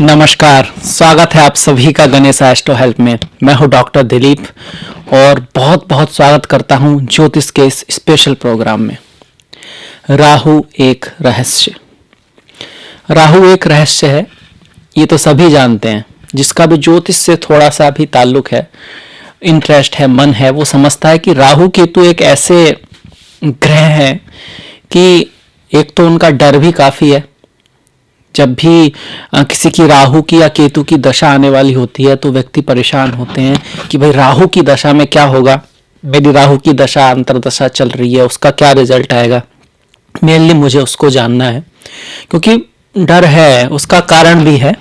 नमस्कार, स्वागत है आप सभी का गणेश एस्ट्रो हेल्प में। मैं हूं डॉक्टर दिलीप और बहुत बहुत स्वागत करता हूं ज्योतिष के इस स्पेशल प्रोग्राम में। राहु एक रहस्य। राहु एक रहस्य है, ये तो सभी जानते हैं। जिसका भी ज्योतिष से थोड़ा सा भी ताल्लुक है, इंटरेस्ट है, मन है, वो समझता है कि राहु केतु एक ऐसे ग्रह हैं कि एक तो उनका डर भी काफ़ी है। जब भी किसी की राहु की या केतु की दशा आने वाली होती है तो व्यक्ति परेशान होते हैं कि भाई राहु की दशा में क्या होगा, मेरी राहु की दशा अंतर्दशा चल रही है, उसका क्या रिजल्ट आएगा। मेनली मुझे उसको जानना है क्योंकि डर है, उसका कारण भी है।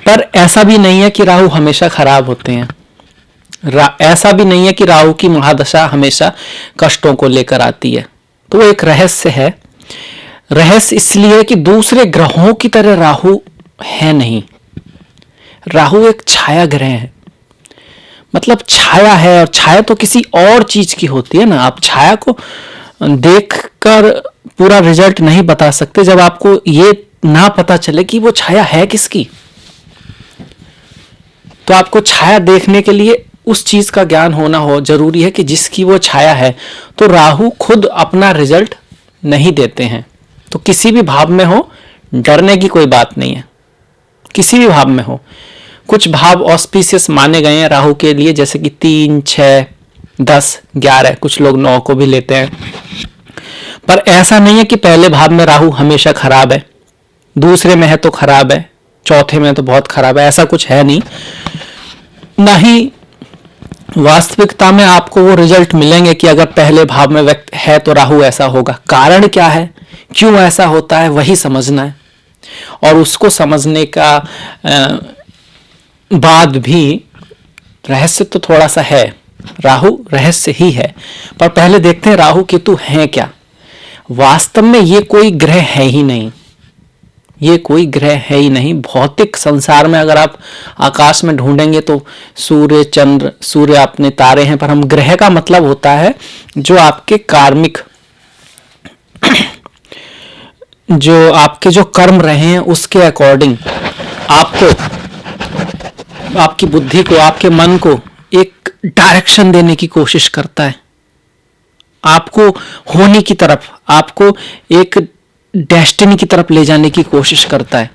पर ऐसा भी नहीं है कि राहु हमेशा खराब होते हैं। ऐसा भी नहीं है कि राहु की महादशा हमेशा कष्टों को लेकर आती है। तो एक रहस्य है। रहस्य इसलिए कि दूसरे ग्रहों की तरह राहु है नहीं। राहु एक छाया ग्रह है, मतलब छाया है, और छाया तो किसी और चीज की होती है ना। आप छाया को देखकर पूरा रिजल्ट नहीं बता सकते जब आपको ये ना पता चले कि वो छाया है किसकी। तो आपको छाया देखने के लिए उस चीज का ज्ञान होना हो जरूरी है कि जिसकी वो छाया है। तो राहु खुद अपना रिजल्ट नहीं देते हैं। तो किसी भी भाव में हो, डरने की कोई बात नहीं है। किसी भी भाव में हो, कुछ भाव ऑस्पिशियस माने गए हैं राहु के लिए, जैसे कि 3, 6, 10, 11, कुछ लोग 9 को भी लेते हैं। पर ऐसा नहीं है कि पहले भाव में राहु हमेशा खराब है, दूसरे में है तो खराब है, चौथे में तो बहुत खराब है। ऐसा कुछ है नहीं। ना ही वास्तविकता में आपको वो रिजल्ट मिलेंगे कि अगर पहले भाव में व्यक्ति है तो राहु ऐसा होगा। कारण क्या है, क्यों ऐसा होता है, वही समझना है। और उसको समझने का बाद भी रहस्य तो थोड़ा सा है। राहु रहस्य ही है। पर पहले देखते हैं राहु केतु हैं क्या। वास्तव में ये कोई ग्रह है ही नहीं। ये कोई ग्रह है ही नहीं। भौतिक संसार में अगर आप आकाश में ढूंढेंगे तो सूर्य, चंद्र, सूर्य अपने तारे हैं, पर हम ग्रह का मतलब होता है जो आपके कार्मिक जो आपके जो कर्म रहे हैं उसके अकॉर्डिंग आपको, आपकी बुद्धि को, आपके मन को एक डायरेक्शन देने की कोशिश करता है। आपको होने की तरफ, आपको एक डेस्टिनी की तरफ ले जाने की कोशिश करता है।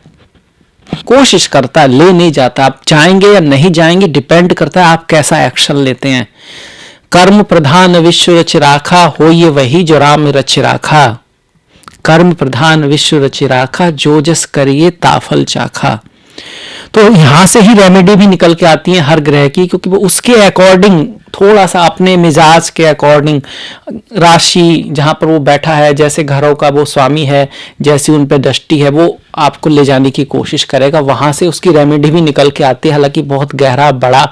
ले नहीं जाता। आप जाएंगे या नहीं जाएंगे डिपेंड करता है आप कैसा एक्शन लेते हैं। कर्म प्रधान विश्व रच राखा, हो ये वही जो राम रच राखा। कर्म प्रधान विश्व रच राखा, जो जस करिए ताफल चाखा। तो यहां से ही रेमेडी भी निकल के आती है हर ग्रह की, क्योंकि वो उसके अकॉर्डिंग, थोड़ा सा अपने मिजाज के अकॉर्डिंग, राशि जहां पर वो बैठा है, जैसे घरों का वो स्वामी है, जैसी उन पे दृष्टि है, वो आपको ले जाने की कोशिश करेगा। वहां से उसकी रेमेडी भी निकल के आती है। हालांकि बहुत गहरा, बड़ा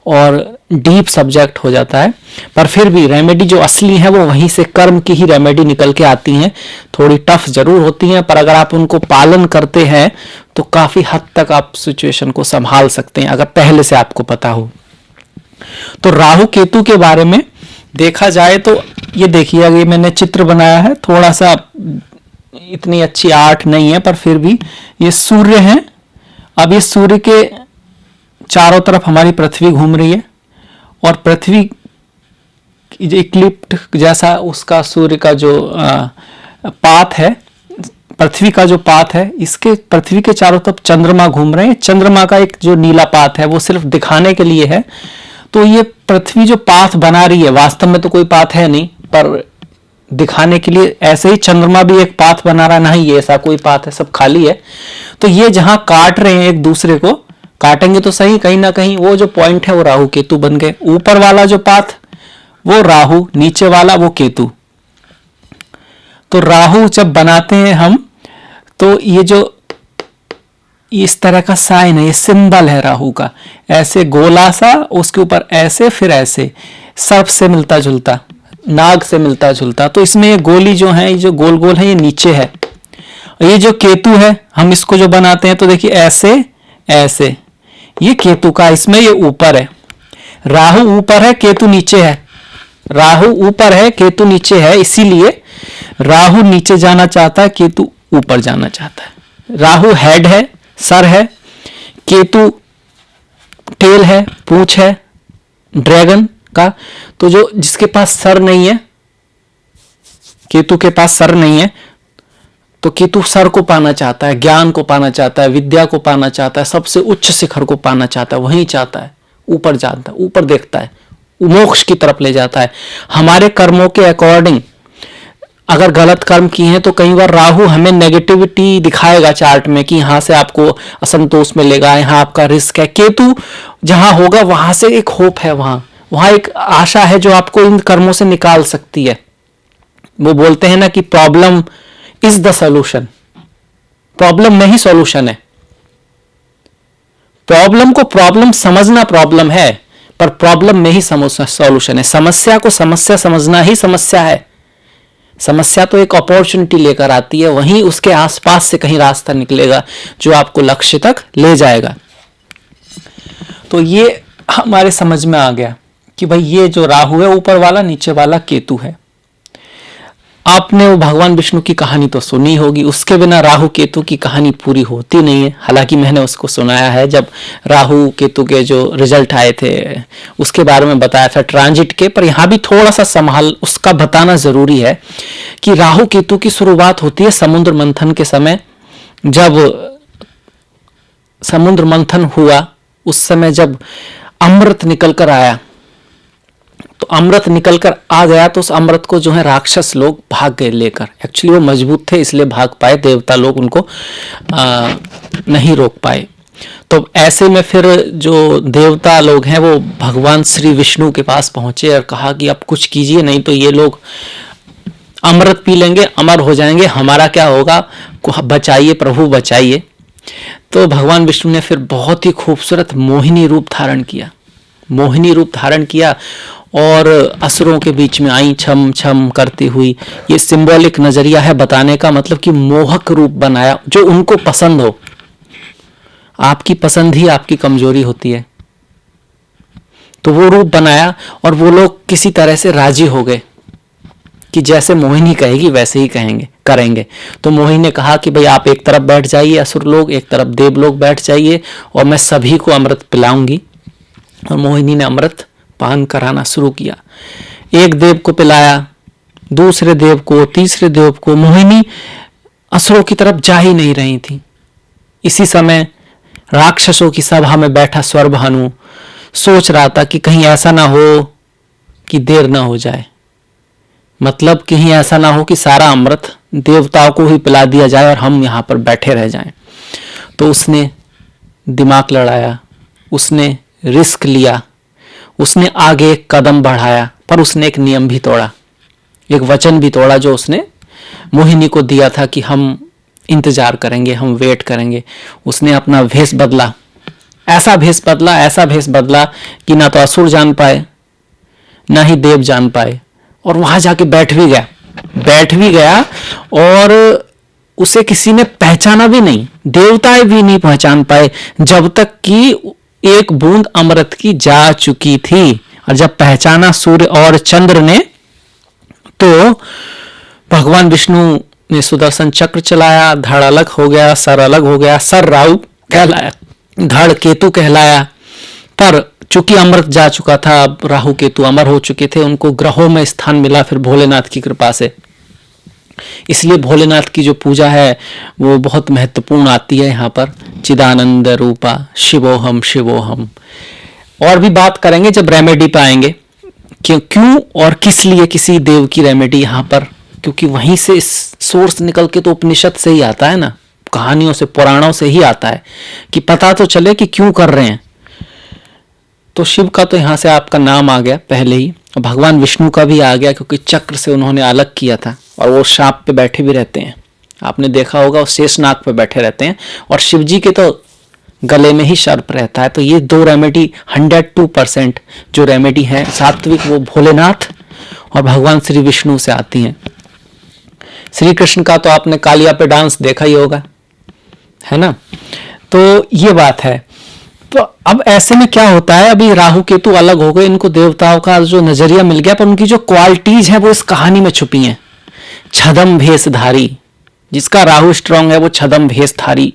और डीप सब्जेक्ट हो जाता है, पर फिर भी रेमेडी जो असली है वो वहीं से कर्म की ही रेमेडी निकल के आती हैं। थोड़ी टफ जरूर होती हैं, पर अगर आप उनको पालन करते हैं तो काफी हद तक आप सिचुएशन को संभाल सकते हैं, अगर पहले से आपको पता हो। तो राहु केतु के बारे में देखा जाए तो ये देखिए, ये मैंने चित्र बनाया है। थोड़ा सा इतनी अच्छी आर्ट नहीं है, पर फिर भी ये सूर्य है। अब ये सूर्य के चारों तरफ हमारी पृथ्वी घूम रही है, और पृथ्वी जो इक्लिप्ट जैसा उसका सूर्य का जो पाथ है, पृथ्वी का जो पाथ है, इसके पृथ्वी के चारों तरफ चंद्रमा घूम रहे हैं। चंद्रमा का एक जो नीला पाथ है वो सिर्फ दिखाने के लिए है। तो ये पृथ्वी जो पाथ बना रही है, वास्तव में तो कोई पाथ है नहीं, पर दिखाने के लिए ऐसे ही चंद्रमा भी एक पाथ बना रहा है। नहीं, ये ऐसा कोई पाथ है, सब खाली है। तो ये जहां काट रहे हैं एक दूसरे को, काटेंगे तो सही, कहीं ना कहीं वो जो पॉइंट है वो राहु केतु बन गए। ऊपर वाला जो पाथ वो राहु, नीचे वाला वो केतु। तो राहु जब बनाते हैं हम, तो ये जो इस तरह का साइन है, ये सिंबल है राहु का। ऐसे गोला सा, उसके ऊपर ऐसे, फिर ऐसे, सर्प से मिलता जुलता, नाग से मिलता जुलता। तो इसमें ये गोली जो है, ये जो गोल गोल है, ये नीचे है। ये जो केतु है, हम इसको जो बनाते हैं तो देखिए ऐसे ऐसे, ये केतु का, इसमें ये ऊपर है। राहु ऊपर है, केतु नीचे है। राहु ऊपर है, केतु नीचे है, इसीलिए राहु नीचे जाना चाहता है, केतु ऊपर जाना चाहता है। राहु हेड है, सर है, केतु टेल है, पूंछ है ड्रैगन का, तो जो जिसके पास सर नहीं है, केतु के पास सर नहीं है, तो केतु सर को पाना चाहता है, ज्ञान को पाना चाहता है, विद्या को पाना चाहता है, सबसे उच्च शिखर को पाना चाहता है, वहीं चाहता है, ऊपर जाता है, ऊपर देखता है, मोक्ष की तरफ ले जाता है। हमारे कर्मों के अकॉर्डिंग अगर गलत कर्म किए हैं तो कई बार राहु हमें नेगेटिविटी दिखाएगा चार्ट में कि यहां से आपको असंतोष मिलेगा, यहां आपका रिस्क है। केतु जहां होगा वहां से एक होप है, वहां वहां एक आशा है जो आपको इन कर्मों से निकाल सकती है। वो बोलते हैं ना कि problem is the solution, problem में ही सॉल्यूशन है। प्रॉब्लम को प्रॉब्लम समझना प्रॉब्लम है, पर प्रॉब्लम में ही सॉल्यूशन है। समस्या को समस्या समझना ही समस्या है। समस्या तो एक अपॉर्चुनिटी लेकर आती है, वहीं उसके आसपास से कहीं रास्ता निकलेगा जो आपको लक्ष्य तक ले जाएगा। तो ये हमारे समझ में आ गया कि भाई ये जो राहु है ऊपर वाला, नीचे वाला केतु है। आपने वो भगवान विष्णु की कहानी तो सुनी होगी, उसके बिना राहु केतु की कहानी पूरी होती नहीं है। हालांकि मैंने उसको सुनाया है, जब राहु केतु के जो रिजल्ट आए थे उसके बारे में बताया था ट्रांजिट के, पर यहाँ भी थोड़ा सा संभाल उसका बताना जरूरी है कि राहु केतु की शुरुआत होती है समुद्र मंथन के समय। जब समुद्र मंथन हुआ उस समय जब अमृत निकल कर आया, तो अमृत निकलकर आ गया तो उस अमृत को जो है राक्षस लोग भाग गए लेकर। एक्चुअली वो मजबूत थे इसलिए भाग पाए, देवता लोग उनको नहीं रोक पाए। तो ऐसे में फिर जो देवता लोग हैं वो भगवान श्री विष्णु के पास पहुंचे और कहा कि अब कुछ कीजिए, नहीं तो ये लोग अमृत पी लेंगे, अमर हो जाएंगे, हमारा क्या होगा, बचाइए प्रभु बचाइए। तो भगवान विष्णु ने फिर बहुत ही खूबसूरत मोहिनी रूप धारण किया, मोहिनी रूप धारण किया और असुरों के बीच में आई छम छम करती हुई। ये सिंबॉलिक नजरिया है बताने का, मतलब कि मोहक रूप बनाया जो उनको पसंद हो। आपकी पसंद ही आपकी कमजोरी होती है। तो वो रूप बनाया और वो लोग किसी तरह से राजी हो गए कि जैसे मोहिनी कहेगी वैसे ही करेंगे। तो मोहिनी ने कहा कि भाई आप एक तरफ बैठ जाइए असुर लोग, एक तरफ देव लोग बैठ जाइए और मैं सभी को अमृत पिलाऊंगी। और मोहिनी ने अमृत पान कराना शुरू किया। एक देव को पिलाया, दूसरे देव को, तीसरे देव को। मोहिनी असुरों की तरफ जा ही नहीं रही थी। इसी समय राक्षसों की सभा में बैठा स्वरभानु सोच रहा था कि कहीं ऐसा ना हो कि देर ना हो जाए, मतलब कहीं ऐसा ना हो कि सारा अमृत देवताओं को ही पिला दिया जाए और हम यहां पर बैठे रह जाएं। तो उसने दिमाग लड़ाया, उसने रिस्क लिया, उसने आगे एक कदम बढ़ाया, पर उसने एक नियम भी तोड़ा, एक वचन भी तोड़ा जो उसने मोहिनी को दिया था कि हम इंतजार करेंगे, हम वेट करेंगे। उसने अपना भेष बदला, ऐसा भेष बदला कि ना तो असुर जान पाए ना ही देव जान पाए, और वहां जाके बैठ भी गया और उसे किसी ने पहचाना भी नहीं, देवताएं भी नहीं पहचान पाए जब तक कि एक बूंद अमृत की जा चुकी थी। और जब पहचाना सूर्य और चंद्र ने, तो भगवान विष्णु ने सुदर्शन चक्र चलाया, धड़ अलग हो गया, सर अलग हो गया। सर राहु कहलाया, धड़ केतु कहलाया। पर चूंकि अमृत जा चुका था, अब राहु केतु अमर हो चुके थे, उनको ग्रहों में स्थान मिला फिर भोलेनाथ की कृपा से। इसलिए भोलेनाथ की जो पूजा है वो बहुत महत्वपूर्ण आती है यहाँ पर। चिदानंद रूपा शिवोहम शिवोहम। और भी बात करेंगे जब रेमेडी पे आएंगे, क्यों और किस लिए किसी देव की रेमेडी यहाँ पर, क्योंकि वहीं से सोर्स निकल के तो उपनिषद से ही आता है ना, कहानियों से, पुराणों से ही आता है कि पता तो चले कि क्यों कर रहे हैं। तो शिव का तो यहाँ से आपका नाम आ गया पहले ही, भगवान विष्णु का भी आ गया क्योंकि चक्र से उन्होंने अलग किया था, और वो सांप पे बैठे भी रहते हैं, आपने देखा होगा, वो शेषनाग पे बैठे रहते हैं, और शिव जी के तो गले में ही सर्प रहता है। तो ये दो रेमेडी 102% जो रेमेडी है सात्विक, वो भोलेनाथ और भगवान श्री विष्णु से आती हैं। श्री कृष्ण का तो आपने कालिया पे डांस देखा ही होगा, है ना। तो ये बात है। तो अब ऐसे में क्या होता है, अभी राहु केतु अलग हो गए, इनको देवताओं का जो नजरिया मिल गया, पर उनकी जो क्वालिटीज है वो इस कहानी में छुपी हैं। छदम भेषधारी, जिसका राहु स्ट्रांग है वो छदम भेषधारी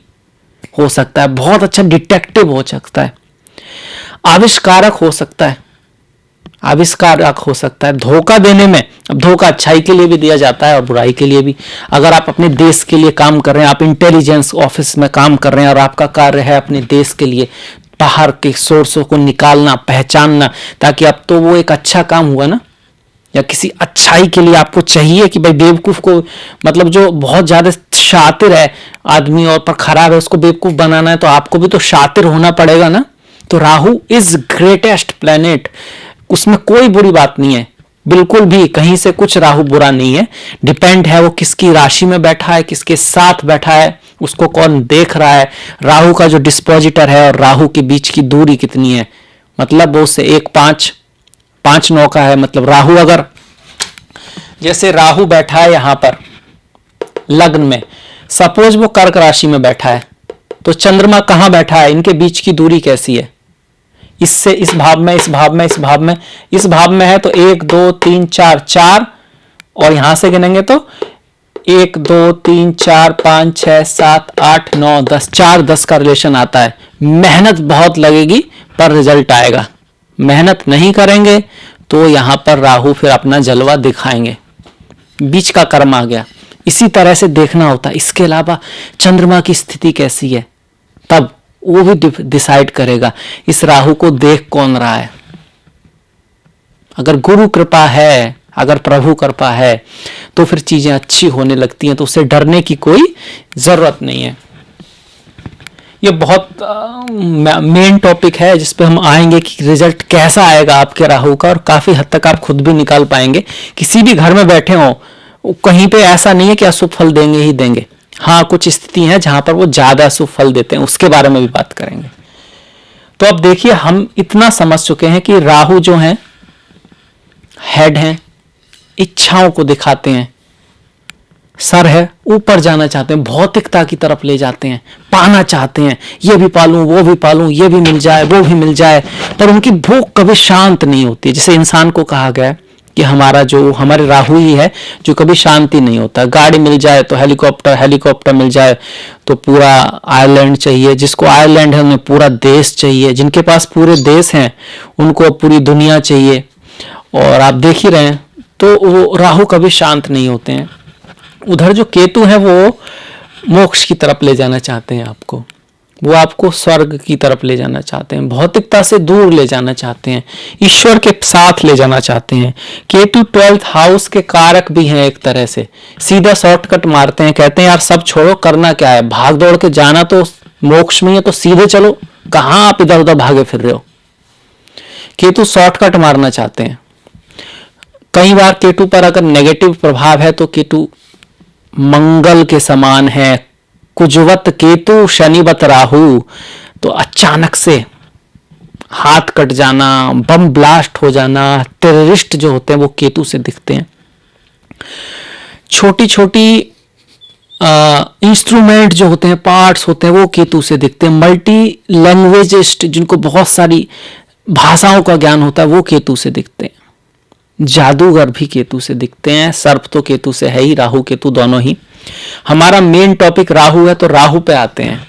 हो सकता है, बहुत अच्छा डिटेक्टिव हो सकता है, आविष्कारक हो सकता है, आविष्कारक हो सकता है। धोखा देने में, अब धोखा अच्छाई के लिए भी दिया जाता है और बुराई के लिए भी। अगर आप अपने देश के लिए काम कर रहे हैं, आप इंटेलिजेंस ऑफिस में काम कर रहे हैं और आपका कार्य है अपने देश के लिए बाहर के सोर्सों को निकालना, पहचानना, ताकि अब तो वो एक अच्छा काम हुआ ना, या किसी अच्छाई के लिए आपको चाहिए कि भाई बेवकूफ को, मतलब जो बहुत ज्यादा शातिर है आदमी और पर खराब है, उसको बेवकूफ बनाना है, तो आपको भी तो शातिर होना पड़ेगा ना। तो राहु इज ग्रेटेस्ट प्लेनेट, उसमें कोई बुरी बात नहीं है, बिल्कुल भी कहीं से कुछ राहु बुरा नहीं है। डिपेंड है वो किसकी राशि में बैठा है, किसके साथ बैठा है, उसको कौन देख रहा है, राहु का जो डिस्पोजिटर है और राहु के बीच की दूरी कितनी है, मतलब वो उससे 1-5-5-9 का है। मतलब राहु अगर, जैसे राहु बैठा है यहां पर लग्न में, सपोज वो कर्क राशि में बैठा है, तो चंद्रमा कहां बैठा है, इनके बीच की दूरी कैसी है, इससे इस भाव में, इस भाव में, इस भाव में, इस भाव में है तो 1 2 3 4 4, और यहां से गिनेंगे तो 1 2 3 4 5 6 7 8 9 10, 4-10 का रिलेशन आता है। मेहनत बहुत लगेगी पर रिजल्ट आएगा, मेहनत नहीं करेंगे तो यहां पर राहु फिर अपना जलवा दिखाएंगे, बीच का कर्म आ गया। इसी तरह से देखना होता है। इसके अलावा चंद्रमा की स्थिति कैसी है, तब वो भी डिसाइड करेगा इस राहु को देख कौन रहा है। अगर गुरु कृपा है, अगर प्रभु कृपा है, तो फिर चीजें अच्छी होने लगती हैं, तो उससे डरने की कोई जरूरत नहीं है। ये बहुत मेन टॉपिक है जिस पे हम आएंगे कि रिजल्ट कैसा आएगा आपके राहु का, और काफी हद तक आप खुद भी निकाल पाएंगे। किसी भी घर में बैठे हो, कहीं पे ऐसा नहीं है कि अशुभ फल देंगे ही देंगे। हाँ, कुछ स्थिति है जहां पर वो ज्यादा शुभ फल देते हैं, उसके बारे में भी बात करेंगे। तो अब देखिए, हम इतना समझ चुके हैं कि राहु जो है हेड हैं, इच्छाओं को दिखाते हैं, सर है, ऊपर जाना चाहते हैं, भौतिकता की तरफ ले जाते हैं, पाना चाहते हैं, ये भी पालूं, वो भी पालूं, ये भी मिल जाए, वो भी मिल जाए, पर उनकी भूख कभी शांत नहीं होती। जैसे इंसान को कहा गया है कि हमारे राहु ही है जो कभी शांति नहीं होता। गाड़ी मिल जाए तो हेलीकॉप्टर मिल जाए तो पूरा आयरलैंड चाहिए, जिसको आयरलैंड है उन्हें पूरा देश चाहिए, जिनके पास पूरे देश हैं उनको पूरी दुनिया चाहिए। और आप देख ही रहे हैं, तो वो राहु कभी शांत नहीं होते हैं। उधर जो केतु है वो मोक्ष की तरफ ले जाना चाहते हैं आपको, वो आपको स्वर्ग की तरफ ले जाना चाहते हैं, भौतिकता से दूर ले जाना चाहते हैं, ईश्वर के साथ ले जाना चाहते हैं। केतु 12th हाउस के कारक भी हैं एक तरह से, सीधा शॉर्टकट मारते हैं, कहते हैं यार सब छोड़ो, करना क्या है, भाग दौड़ के जाना तो मोक्ष में है, तो सीधे चलो, कहां आप इधर उधर भागे फिर रहे हो। केतु शॉर्टकट मारना चाहते हैं। कई बार केतु पर अगर नेगेटिव प्रभाव है तो केतु मंगल के समान है, कुजवत केतु शनिवत राहु, तो अचानक से हाथ कट जाना, बम ब्लास्ट हो जाना, टेररिस्ट जो होते हैं वो केतु से दिखते हैं। छोटी छोटी इंस्ट्रूमेंट जो होते हैं, पार्ट्स होते हैं, वो केतु से दिखते हैं। मल्टी लैंग्वेजिस्ट जिनको बहुत सारी भाषाओं का ज्ञान होता है वो केतु से दिखते हैं। जादूगर भी केतु से दिखते हैं, सर्प तो केतु से है ही, राहु केतु दोनों ही। हमारा मेन टॉपिक राहु है, तो राहु पे आते हैं।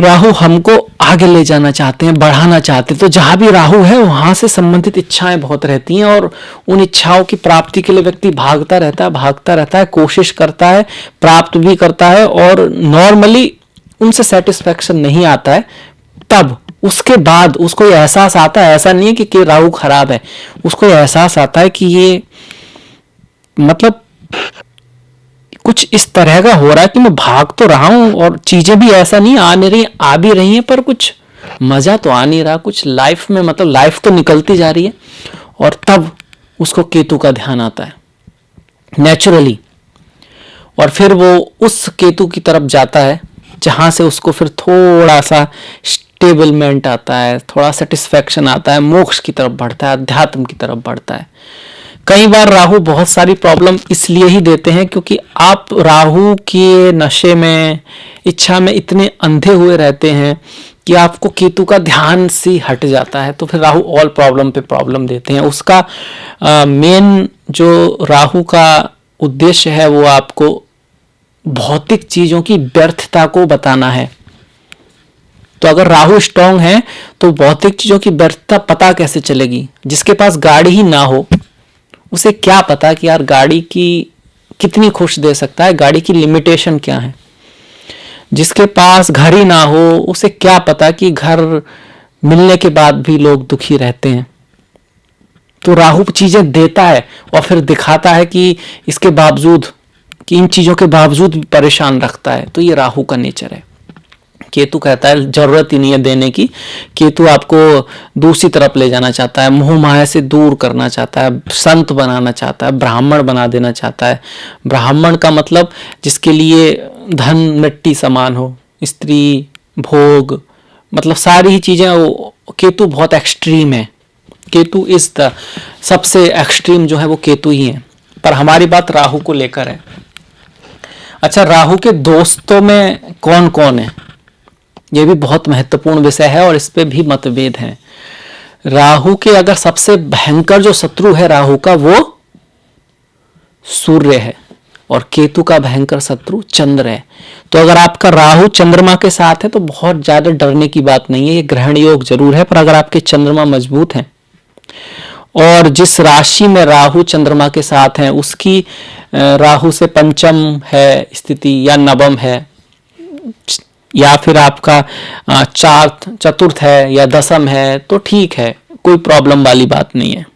राहु हमको आगे ले जाना चाहते हैं, बढ़ाना चाहते हैं, तो जहां भी राहु है वहां से संबंधित इच्छाएं बहुत रहती हैं, और उन इच्छाओं की प्राप्ति के लिए व्यक्ति भागता रहता है, कोशिश करता है, प्राप्त भी करता है, और नॉर्मली उनसे सेटिस्फैक्शन नहीं आता है। तब उसके बाद उसको एहसास आता है, ऐसा नहीं है कि राहु खराब है, उसको एहसास आता है कि ये मतलब कुछ इस तरह का हो रहा है कि मैं भाग तो रहा हूं और चीजें भी ऐसा नहीं आ नहीं रही, आ भी रही हैं, पर कुछ मजा तो आ नहीं रहा, कुछ लाइफ में, मतलब लाइफ तो निकलती जा रही है। और तब उसको केतु का ध्यान आता है नेचुरली, और फिर वो उस केतु की तरफ जाता है जहां से उसको फिर थोड़ा सा स्टेबलमेंट आता है, थोड़ा सेटिस्फैक्शन आता है, मोक्ष की तरफ बढ़ता है, अध्यात्म की तरफ बढ़ता है। कई बार राहु बहुत सारी प्रॉब्लम इसलिए ही देते हैं क्योंकि आप राहु के नशे में, इच्छा में इतने अंधे हुए रहते हैं कि आपको केतु का ध्यान से हट जाता है, तो फिर राहु ऑल प्रॉब्लम पे प्रॉब्लम देते हैं। उसका मेन जो राहु का उद्देश्य है वो आपको भौतिक चीजों की व्यर्थता को बताना है, तो अगर राहु स्ट्रांग है तो भौतिक चीजों की व्यर्थता पता कैसे चलेगी? जिसके पास गाड़ी ही ना हो उसे क्या पता कि यार गाड़ी की कितनी खुश दे सकता है, गाड़ी की लिमिटेशन क्या है। जिसके पास घर ही ना हो उसे क्या पता कि घर मिलने के बाद भी लोग दुखी रहते हैं। तो राहु चीजें देता है और फिर दिखाता है कि इसके बावजूद, कि इन चीजों के बावजूद भी परेशान रखता है। तो ये राहु का नेचर है। केतु कहता है जरूरत ही नहीं है देने की। केतु आपको दूसरी तरफ ले जाना चाहता है, मोह माया से दूर करना चाहता है, संत बनाना चाहता है, ब्राह्मण बना देना चाहता है। ब्राह्मण का मतलब जिसके लिए धन मिट्टी समान हो, स्त्री भोग, मतलब सारी ही चीजें। केतु बहुत एक्सट्रीम है। केतु इस सबसे एक्सट्रीम जो है वो केतु ही है। पर हमारी बात राहु को लेकर है। अच्छा, राहु के दोस्तों में कौन कौन है, यह भी बहुत महत्वपूर्ण विषय है और इस पे भी मतभेद हैं। राहु के अगर सबसे भयंकर जो शत्रु है राहु का वो सूर्य है और केतु का भयंकर शत्रु चंद्र है। तो अगर आपका राहु चंद्रमा के साथ है तो बहुत ज्यादा डरने की बात नहीं है। ये ग्रहण योग जरूर है, पर अगर आपके चंद्रमा मजबूत हैं और जिस राशि में राहु चंद्रमा के साथ हैं उसकी राहु से पंचम है स्थिति या नवम है, या फिर आपका चतुर्थ है या दसम है, तो ठीक है, कोई प्रॉब्लम वाली बात नहीं है।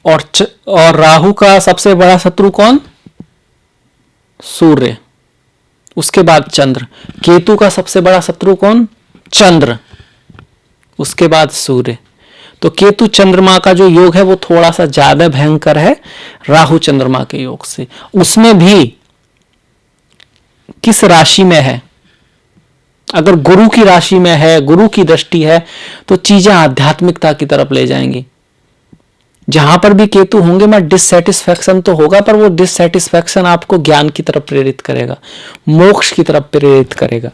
और राहु का सबसे बड़ा शत्रु कौन? सूर्य, उसके बाद चंद्र। केतु का सबसे बड़ा शत्रु कौन? चंद्र, उसके बाद सूर्य। तो केतु चंद्रमा का जो योग है वो थोड़ा सा ज्यादा भयंकर है राहु चंद्रमा के योग से। उसमें भी किस राशि में है? अगर गुरु की राशि में है, गुरु की दृष्टि है, तो चीजें आध्यात्मिकता की तरफ ले जाएंगी। जहां पर भी केतु होंगे मैं डिससेटिस्फैक्शन तो होगा, पर वो डिससेटिस्फैक्शन आपको ज्ञान की तरफ प्रेरित करेगा, मोक्ष की तरफ प्रेरित करेगा।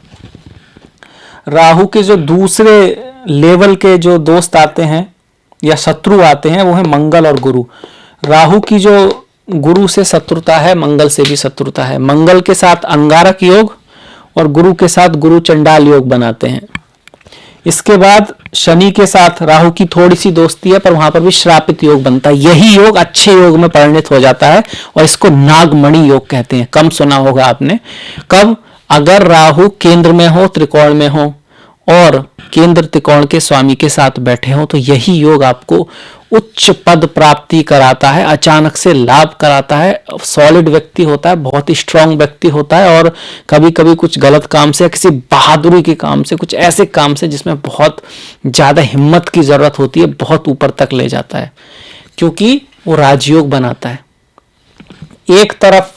राहु के जो दूसरे लेवल के जो दोस्त आते हैं या शत्रु आते हैं वो है मंगल और गुरु। राहु की जो गुरु से शत्रुता है, मंगल से भी शत्रुता है। मंगल के साथ अंगारक योग और गुरु के साथ गुरु चंडाल योग बनाते हैं। इसके बाद शनि के साथ राहु की थोड़ी सी दोस्ती है, पर वहां पर भी श्रापित योग बनता है। यही योग अच्छे योग में परिणत हो जाता है और इसको नागमणि योग कहते हैं। कम सुना होगा आपने। कब? अगर राहु केंद्र में हो, त्रिकोण में हो और केंद्र त्रिकोण के स्वामी के साथ बैठे हो, तो यही योग आपको उच्च पद प्राप्ति कराता है, अचानक से लाभ कराता है। सॉलिड व्यक्ति होता है, बहुत ही स्ट्रांग व्यक्ति होता है और कभी कभी कुछ गलत काम से, किसी बहादुरी के काम से, कुछ ऐसे काम से जिसमें बहुत ज्यादा हिम्मत की जरूरत होती है, बहुत ऊपर तक ले जाता है, क्योंकि वो राजयोग बनाता है। एक तरफ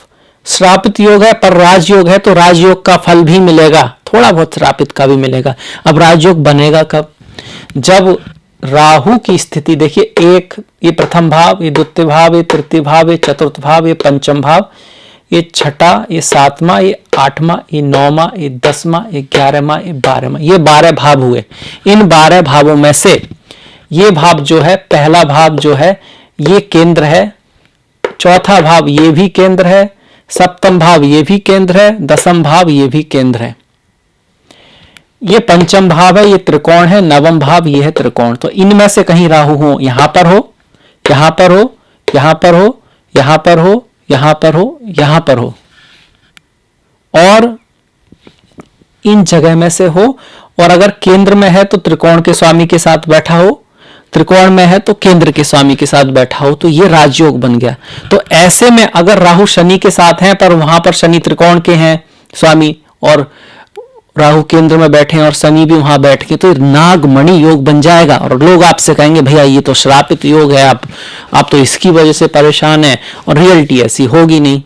श्रापित योग है पर राजयोग है, तो राजयोग का फल भी मिलेगा, थोड़ा बहुत श्रापित का भी मिलेगा। अब राजयोग बनेगा कब? जब राहु की स्थिति देखिए, एक ये प्रथम भाव, ये द्वितीय भाव, ये तृतीय भाव, ये चतुर्थ भाव, ये पंचम भाव, ये छठा, ये सातवां, ये आठवां, ये नौवां, ये दसवां, ये 11वां, ये 12वां, ये 12 भाव हुए। इन 12 भावों में से ये भाव जो है, पहला भाव जो है ये केंद्र है, चौथा भाव ये भी केंद्र है, सप्तम भाव ये भी केंद्र है, दसम भाव ये भी केंद्र है, ये पंचम भाव है, ये त्रिकोण है, नवम भाव ये है त्रिकोण। तो इनमें से कहीं राहु हो, यहां पर हो, यहां पर हो, यहां पर हो, यहां पर हो, यहां पर हो, यहां पर हो, और इन जगह में से हो। और अगर केंद्र में है तो त्रिकोण के स्वामी के साथ बैठा हो, त्रिकोण में है तो केंद्र के स्वामी के साथ बैठा हो, तो ये राजयोग बन गया। तो ऐसे में अगर राहु शनि के साथ हैं पर वहां पर शनि त्रिकोण के हैं स्वामी और राहु केंद्र में बैठे हैं और शनि भी वहां बैठ के, तो नागमणि योग बन जाएगा। और लोग आपसे कहेंगे भैया ये तो श्रापित योग है, आप तो इसकी वजह से परेशान है, और रियलिटी ऐसी होगी नहीं।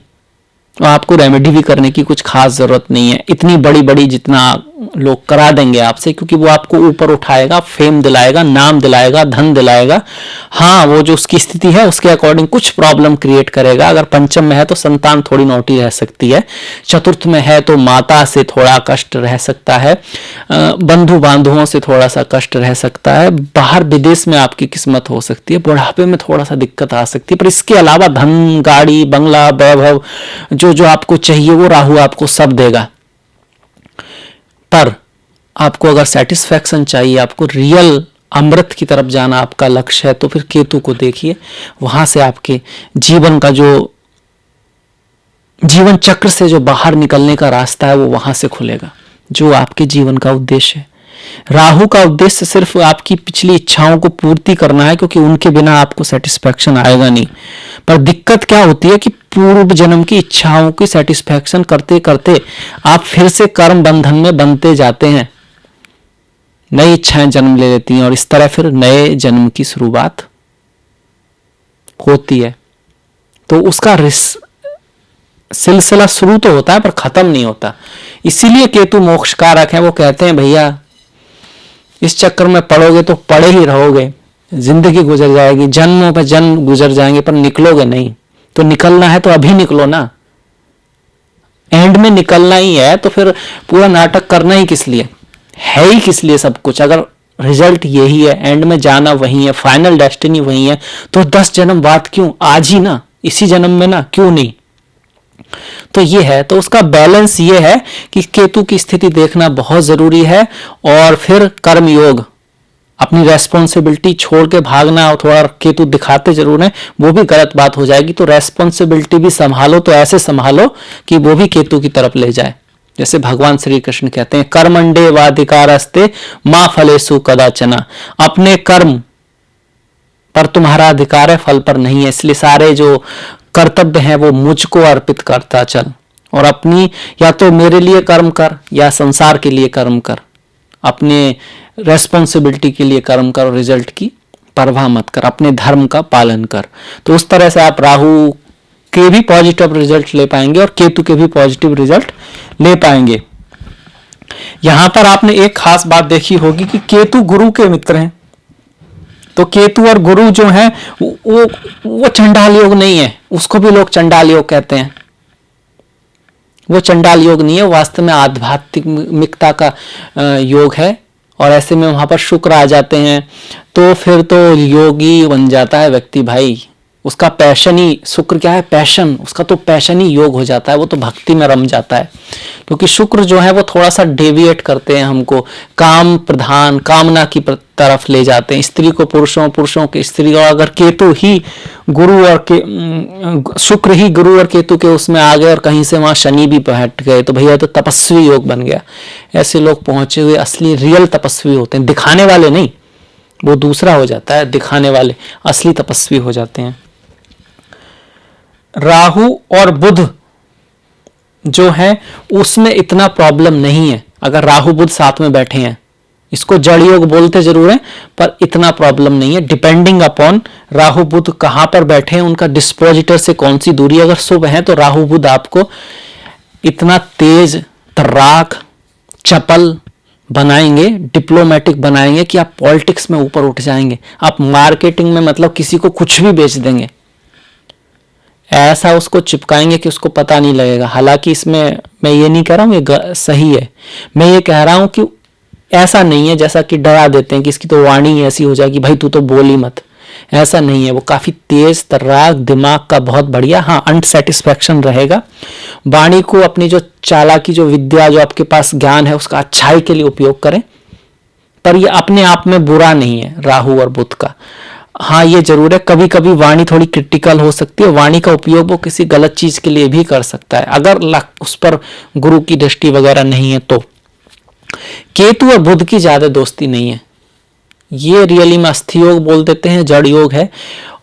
और आपको रेमेडी भी करने की कुछ खास जरूरत नहीं है, इतनी बड़ी बड़ी जितना लोग करा देंगे आपसे, क्योंकि वो आपको ऊपर उठाएगा, फेम दिलाएगा, नाम दिलाएगा, धन दिलाएगा। हाँ, वो जो उसकी स्थिति है उसके अकॉर्डिंग कुछ प्रॉब्लम क्रिएट करेगा। अगर पंचम में है तो संतान थोड़ी नौटी रह सकती है, चतुर्थ में है तो माता से थोड़ा कष्ट रह सकता है, बंधु बांधवों से थोड़ा सा कष्ट रह सकता है, बाहर विदेश में आपकी किस्मत हो सकती है, बुढ़ापे में थोड़ा सा दिक्कत आ सकती है। पर इसके अलावा धन, गाड़ी, बंगला, वैभव, जो आपको चाहिए वो राहु आपको सब देगा। पर आपको अगर सेटिस्फैक्शन चाहिए, आपको रियल अमृत की तरफ जाना आपका लक्ष्य है, तो फिर केतु को देखिए। वहां से आपके जीवन का जो जीवन चक्र से जो बाहर निकलने का रास्ता है वो वहां से खुलेगा, जो आपके जीवन का उद्देश्य है। राहु का उद्देश्य सिर्फ आपकी पिछली इच्छाओं को पूर्ति करना है, क्योंकि उनके बिना आपको सेटिस्फैक्शन आएगा नहीं। पर दिक्कत क्या होती है कि पूर्व जन्म की इच्छाओं की सेटिस्फैक्शन करते करते आप फिर से कर्म बंधन में बनते जाते हैं, नई इच्छाएं जन्म ले लेती हैं और इस तरह फिर नए जन्म की शुरुआत होती है। तो उसका सिलसिला शुरू तो होता है पर खत्म नहीं होता। इसीलिए केतु मोक्षकारक है। वो कहते हैं भैया इस चक्कर में पड़ोगे तो पड़े ही रहोगे, जिंदगी गुजर जाएगी, जन्मों पे जन्म गुजर जाएंगे पर निकलोगे नहीं। तो निकलना है तो अभी निकलो ना, एंड में निकलना ही है तो फिर पूरा नाटक करना ही किस लिए है, ही किस लिए सब कुछ। अगर रिजल्ट यही है, एंड में जाना वही है, फाइनल डेस्टिनी वही है, तो 10 जन्म बाद क्यों, आज ही ना, इसी जन्म में ना, क्यों नहीं। तो ये है, तो उसका बैलेंस ये है कि केतु की स्थिति देखना बहुत जरूरी है। और फिर कर्म योग, अपनी रेस्पॉन्सिबिलिटी छोड़ के भागना, और थोड़ा केतु दिखाते जरूर है, वो भी गलत बात हो जाएगी। तो रेस्पॉन्सिबिलिटी भी संभालो, तो ऐसे संभालो कि वो भी केतु की तरफ ले जाए। जैसे भगवान श्री कृष्ण कहते हैं कर्मंडे वाधिकारस्ते मां फलेसु कदाचना, अपने कर्म पर तुम्हारा अधिकार है, फल पर नहीं है। इसलिए सारे जो कर्तव्य हैं वो मुझको अर्पित करता चल, और अपनी या तो मेरे लिए कर्म कर या संसार के लिए कर्म कर, अपने रेस्पॉन्सिबिलिटी के लिए कर्म कर, रिजल्ट की परवाह मत कर, अपने धर्म का पालन कर। तो उस तरह से आप राहु के भी पॉजिटिव रिजल्ट ले पाएंगे और केतु के भी पॉजिटिव रिजल्ट ले पाएंगे। यहां पर आपने एक खास बात देखी होगी कि केतु गुरु के मित्र हैं। तो केतु और गुरु जो है वो चंडाल योग नहीं है, उसको भी लोग चंडाल योग कहते हैं। वो चंडाल योग नहीं है, वास्तव में आध्यात्मिकता का योग है। और ऐसे में वहां पर शुक्र आ जाते हैं तो फिर तो योगी बन जाता है व्यक्ति भाई। उसका पैशन ही, शुक्र क्या है, पैशन, उसका तो पैशन ही योग हो जाता है, वो तो भक्ति में रम जाता है। क्योंकि शुक्र जो है वो थोड़ा सा डेविएट करते हैं हमको, काम प्रधान, कामना की तरफ ले जाते हैं, स्त्री को पुरुषों, पुरुषों के स्त्री। और अगर केतु ही गुरु और शुक्र ही गुरु और केतु के उसमें आ गए और कहीं से वहां शनि भी बैठ गए, तो भैया तो तपस्वी योग बन गया। ऐसे लोग पहुंचे हुए असली रियल तपस्वी होते हैं, दिखाने वाले नहीं, वो दूसरा हो जाता है, दिखाने वाले असली तपस्वी हो जाते हैं। राहु और बुध जो है उसमें इतना प्रॉब्लम नहीं है, अगर राहु बुध साथ में बैठे हैं। इसको जड़ योग बोलते जरूर हैं पर इतना प्रॉब्लम नहीं है, डिपेंडिंग अपॉन राहु बुध कहां पर बैठे हैं, उनका डिस्पोजिटर से कौन सी दूरी। अगर शुभ है तो राहु बुध आपको इतना तेज, तर्राक, चपल बनाएंगे, डिप्लोमेटिक बनाएंगे कि आप पॉलिटिक्स में ऊपर उठ जाएंगे। आप मार्केटिंग में मतलब किसी को कुछ भी बेच देंगे, ऐसा उसको चिपकाएंगे कि उसको पता नहीं लगेगा। हालांकि इसमें मैं ये नहीं कह रहा हूं ये सही है, मैं ये कह रहा हूं कि ऐसा नहीं है जैसा कि डरा देते हैं कि इसकी तो वाणी ऐसी हो जाएगी भाई तू तो बोल ही मत। ऐसा नहीं है, वो काफी तेज तर्राक, दिमाग का बहुत बढ़िया। हाँ, अनसेटिस्फैक्शन रहेगा। वाणी को अपनी जो चालाकी, जो विद्या, जो आपके पास ज्ञान है उसका अच्छाई के लिए उपयोग करें, पर ये अपने आप में बुरा नहीं है राहु और बुध का। हाँ, ये जरूर है कभी कभी वाणी थोड़ी क्रिटिकल हो सकती है, वाणी का उपयोग वो किसी गलत चीज के लिए भी कर सकता है अगर उस पर गुरु की दृष्टि वगैरह नहीं है तो। केतु और बुध की ज्यादा दोस्ती नहीं है, ये रियली में अस्थि योग बोल देते हैं, जड़ योग है।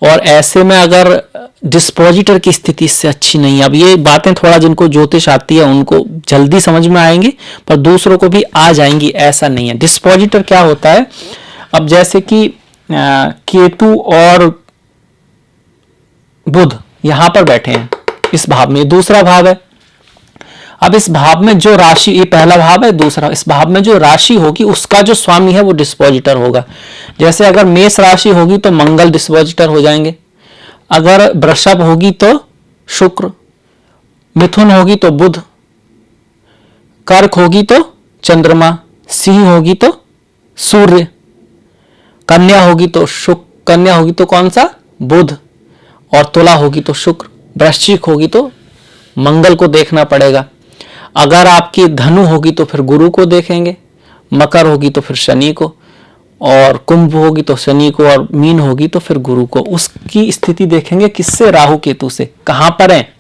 और ऐसे में अगर डिस्पोजिटर की स्थिति इससे अच्छी नहीं है, अब ये बातें थोड़ा जिनको ज्योतिष आती है उनको जल्दी समझ में आएंगी पर दूसरों को भी आ जाएंगी, ऐसा नहीं है। डिस्पोजिटर क्या होता है, अब जैसे कि केतु और बुध यहां पर बैठे हैं इस भाव में, दूसरा भाव है। अब इस भाव में जो राशि, ये पहला भाव है, दूसरा, इस भाव में जो राशि होगी उसका जो स्वामी है वो डिस्पोजिटर होगा। जैसे अगर मेष राशि होगी तो मंगल डिस्पोजिटर हो जाएंगे, अगर वृषभ होगी तो शुक्र, मिथुन होगी तो बुध, कर्क होगी तो चंद्रमा, सिंह होगी तो सूर्य, कन्या होगी तो कन्या होगी तो कौन सा, बुध, और तुला होगी तो शुक्र, वृश्चिक होगी तो मंगल को देखना पड़ेगा। अगर आपकी धनु होगी तो फिर गुरु को देखेंगे, मकर होगी तो फिर शनि को, और कुंभ होगी तो शनि को, और मीन होगी तो फिर गुरु को। उसकी स्थिति देखेंगे किससे, राहु केतु से। कहां पर है,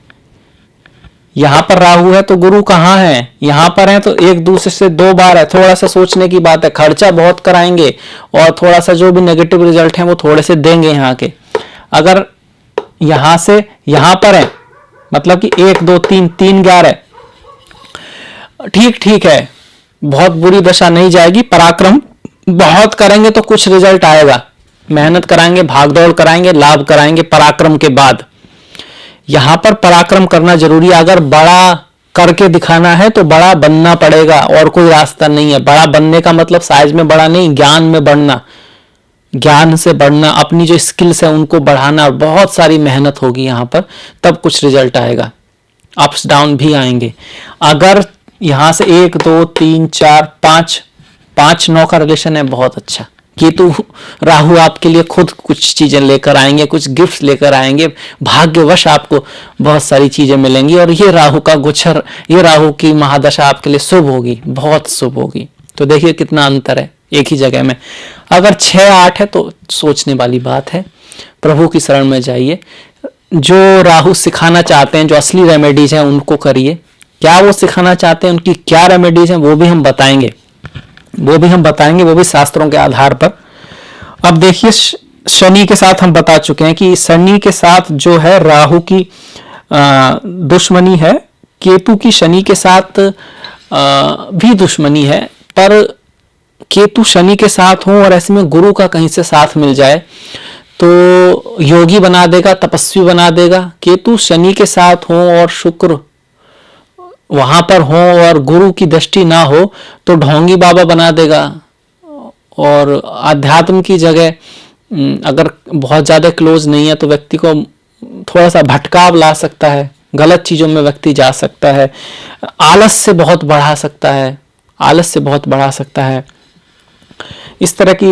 यहां पर राहु है तो गुरु कहां है, यहां पर है तो एक दूसरे से 2 बार है। थोड़ा सा सोचने की बात है, खर्चा बहुत कराएंगे और थोड़ा सा जो भी नेगेटिव रिजल्ट है वो थोड़े से देंगे यहाँ के। अगर यहां से यहां पर है मतलब कि 1 2 3 3 11, ठीक है, बहुत बुरी दशा नहीं जाएगी। पराक्रम बहुत करेंगे तो कुछ रिजल्ट आएगा, मेहनत कराएंगे, भागदौड़ कराएंगे, लाभ कराएंगे पराक्रम के बाद। यहां पर पराक्रम करना जरूरी है। अगर बड़ा करके दिखाना है तो बड़ा बनना पड़ेगा, और कोई रास्ता नहीं है। बड़ा बनने का मतलब साइज में बड़ा नहीं, ज्ञान में बढ़ना, ज्ञान से बढ़ना, अपनी जो स्किल्स है उनको बढ़ाना, बहुत सारी मेहनत होगी यहां पर, तब कुछ रिजल्ट आएगा। अप्स डाउन भी आएंगे। अगर यहां से 1 2 3 4 5 5 9 का रिलेशन है, बहुत अच्छा। केतु राहु आपके लिए खुद कुछ चीजें लेकर आएंगे, कुछ गिफ्ट्स लेकर आएंगे, भाग्यवश आपको बहुत सारी चीजें मिलेंगी। और ये राहु का गोचर, ये राहु की महादशा आपके लिए शुभ होगी, बहुत शुभ होगी। तो देखिए कितना अंतर है एक ही जगह में। अगर 6 8 है तो सोचने वाली बात है, प्रभु की शरण में जाइए। जो राहु सिखाना चाहते हैं, जो असली रेमेडीज हैं उनको करिए। क्या वो सिखाना चाहते हैं, उनकी क्या रेमेडीज हैं, वो भी हम बताएंगे, वो भी शास्त्रों के आधार पर। अब देखिए शनि के साथ हम बता चुके हैं कि शनि के साथ जो है राहु की दुश्मनी है, केतु की शनि के साथ भी दुश्मनी है। पर केतु शनि के साथ हो और ऐसे में गुरु का कहीं से साथ मिल जाए तो योगी बना देगा, तपस्वी बना देगा। केतु शनि के साथ हो और शुक्र वहां पर हो और गुरु की दृष्टि ना हो तो ढोंगी बाबा बना देगा। और अध्यात्म की जगह अगर बहुत ज्यादा क्लोज नहीं है तो व्यक्ति को थोड़ा सा भटकाव ला सकता है, गलत चीजों में व्यक्ति जा सकता है, आलस से बहुत बढ़ा सकता है। इस तरह की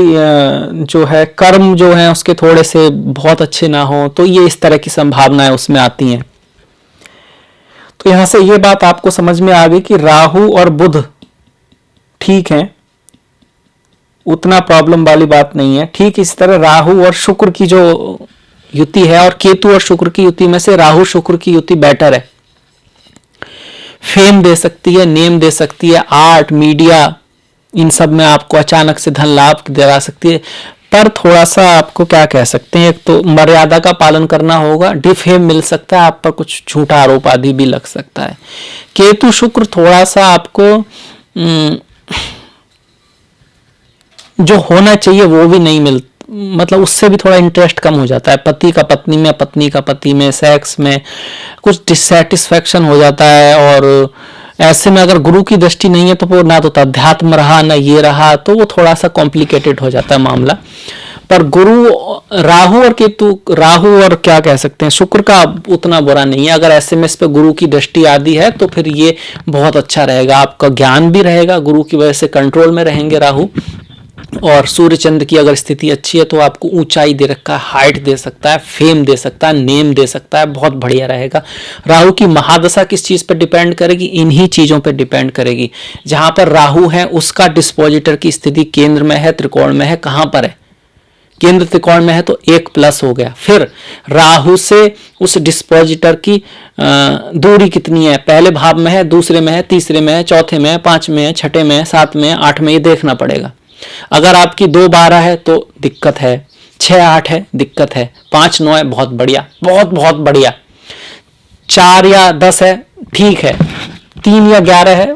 जो है कर्म जो है उसके थोड़े से बहुत अच्छे ना हो, तो ये इस तरह की संभावनाएं उसमें आती हैं। तो यहां से ये बात आपको समझ में आ गई कि राहु और बुध ठीक हैं, उतना प्रॉब्लम वाली बात नहीं है। ठीक इस तरह राहु और शुक्र की जो युति है और केतु और शुक्र की युति में से राहु शुक्र की युति बेटर है। फेम दे सकती है, नेम दे सकती है, आर्ट मीडिया इन सब में आपको अचानक से धन लाभ दिला सकती है। पर थोड़ा सा आपको क्या कह सकते हैं, एक तो मर्यादा का पालन करना होगा, डिफेम मिल सकता है, आप पर कुछ झूठा आरोप आदि भी लग सकता है। केतु शुक्र थोड़ा सा आपको जो होना चाहिए वो भी नहीं मिल, मतलब उससे भी थोड़ा इंटरेस्ट कम हो जाता है। पति का पत्नी में, पत्नी का पति में, सेक्स में कुछ डिससेटिस्फैक्शन हो जाता है। और ऐसे में अगर गुरु की दृष्टि नहीं है तो वो ना तो अध्यात्म रहा ना ये रहा, तो वो थोड़ा सा कॉम्प्लिकेटेड हो जाता है मामला। पर गुरु राहु और केतु, राहु और क्या कह सकते हैं शुक्र का उतना बुरा नहीं है। अगर एसएमएस पे गुरु की दृष्टि आदि है तो फिर ये बहुत अच्छा रहेगा, आपका ज्ञान भी रहेगा, गुरु की वजह से कंट्रोल में रहेंगे राहु। और सूर्य चंद्र की अगर स्थिति अच्छी है तो आपको ऊंचाई दे रखा है, हाइट दे सकता है, फेम दे सकता है, नेम दे सकता है, बहुत बढ़िया रहेगा। राहु की महादशा किस चीज पर डिपेंड करेगी, इन्हीं चीजों पर डिपेंड करेगी। जहां पर राहु है उसका डिस्पोजिटर की स्थिति केंद्र में है, त्रिकोण में है। कहां पर है, केंद्र त्रिकोण में है तो 1+ हो गया। फिर राहु से उस डिस्पोजिटर की दूरी कितनी है, पहले भाव में है, दूसरे में है, तीसरे में है, चौथे में है, 5 में है, 6 में है, 7 में है, 8 में, ये देखना पड़ेगा। अगर आपकी 2 12 है तो दिक्कत है, 6 8 है दिक्कत है, 5 9 है बहुत बढ़िया, बहुत बढ़िया, 4 या 10 है ठीक है, 3 या 11 है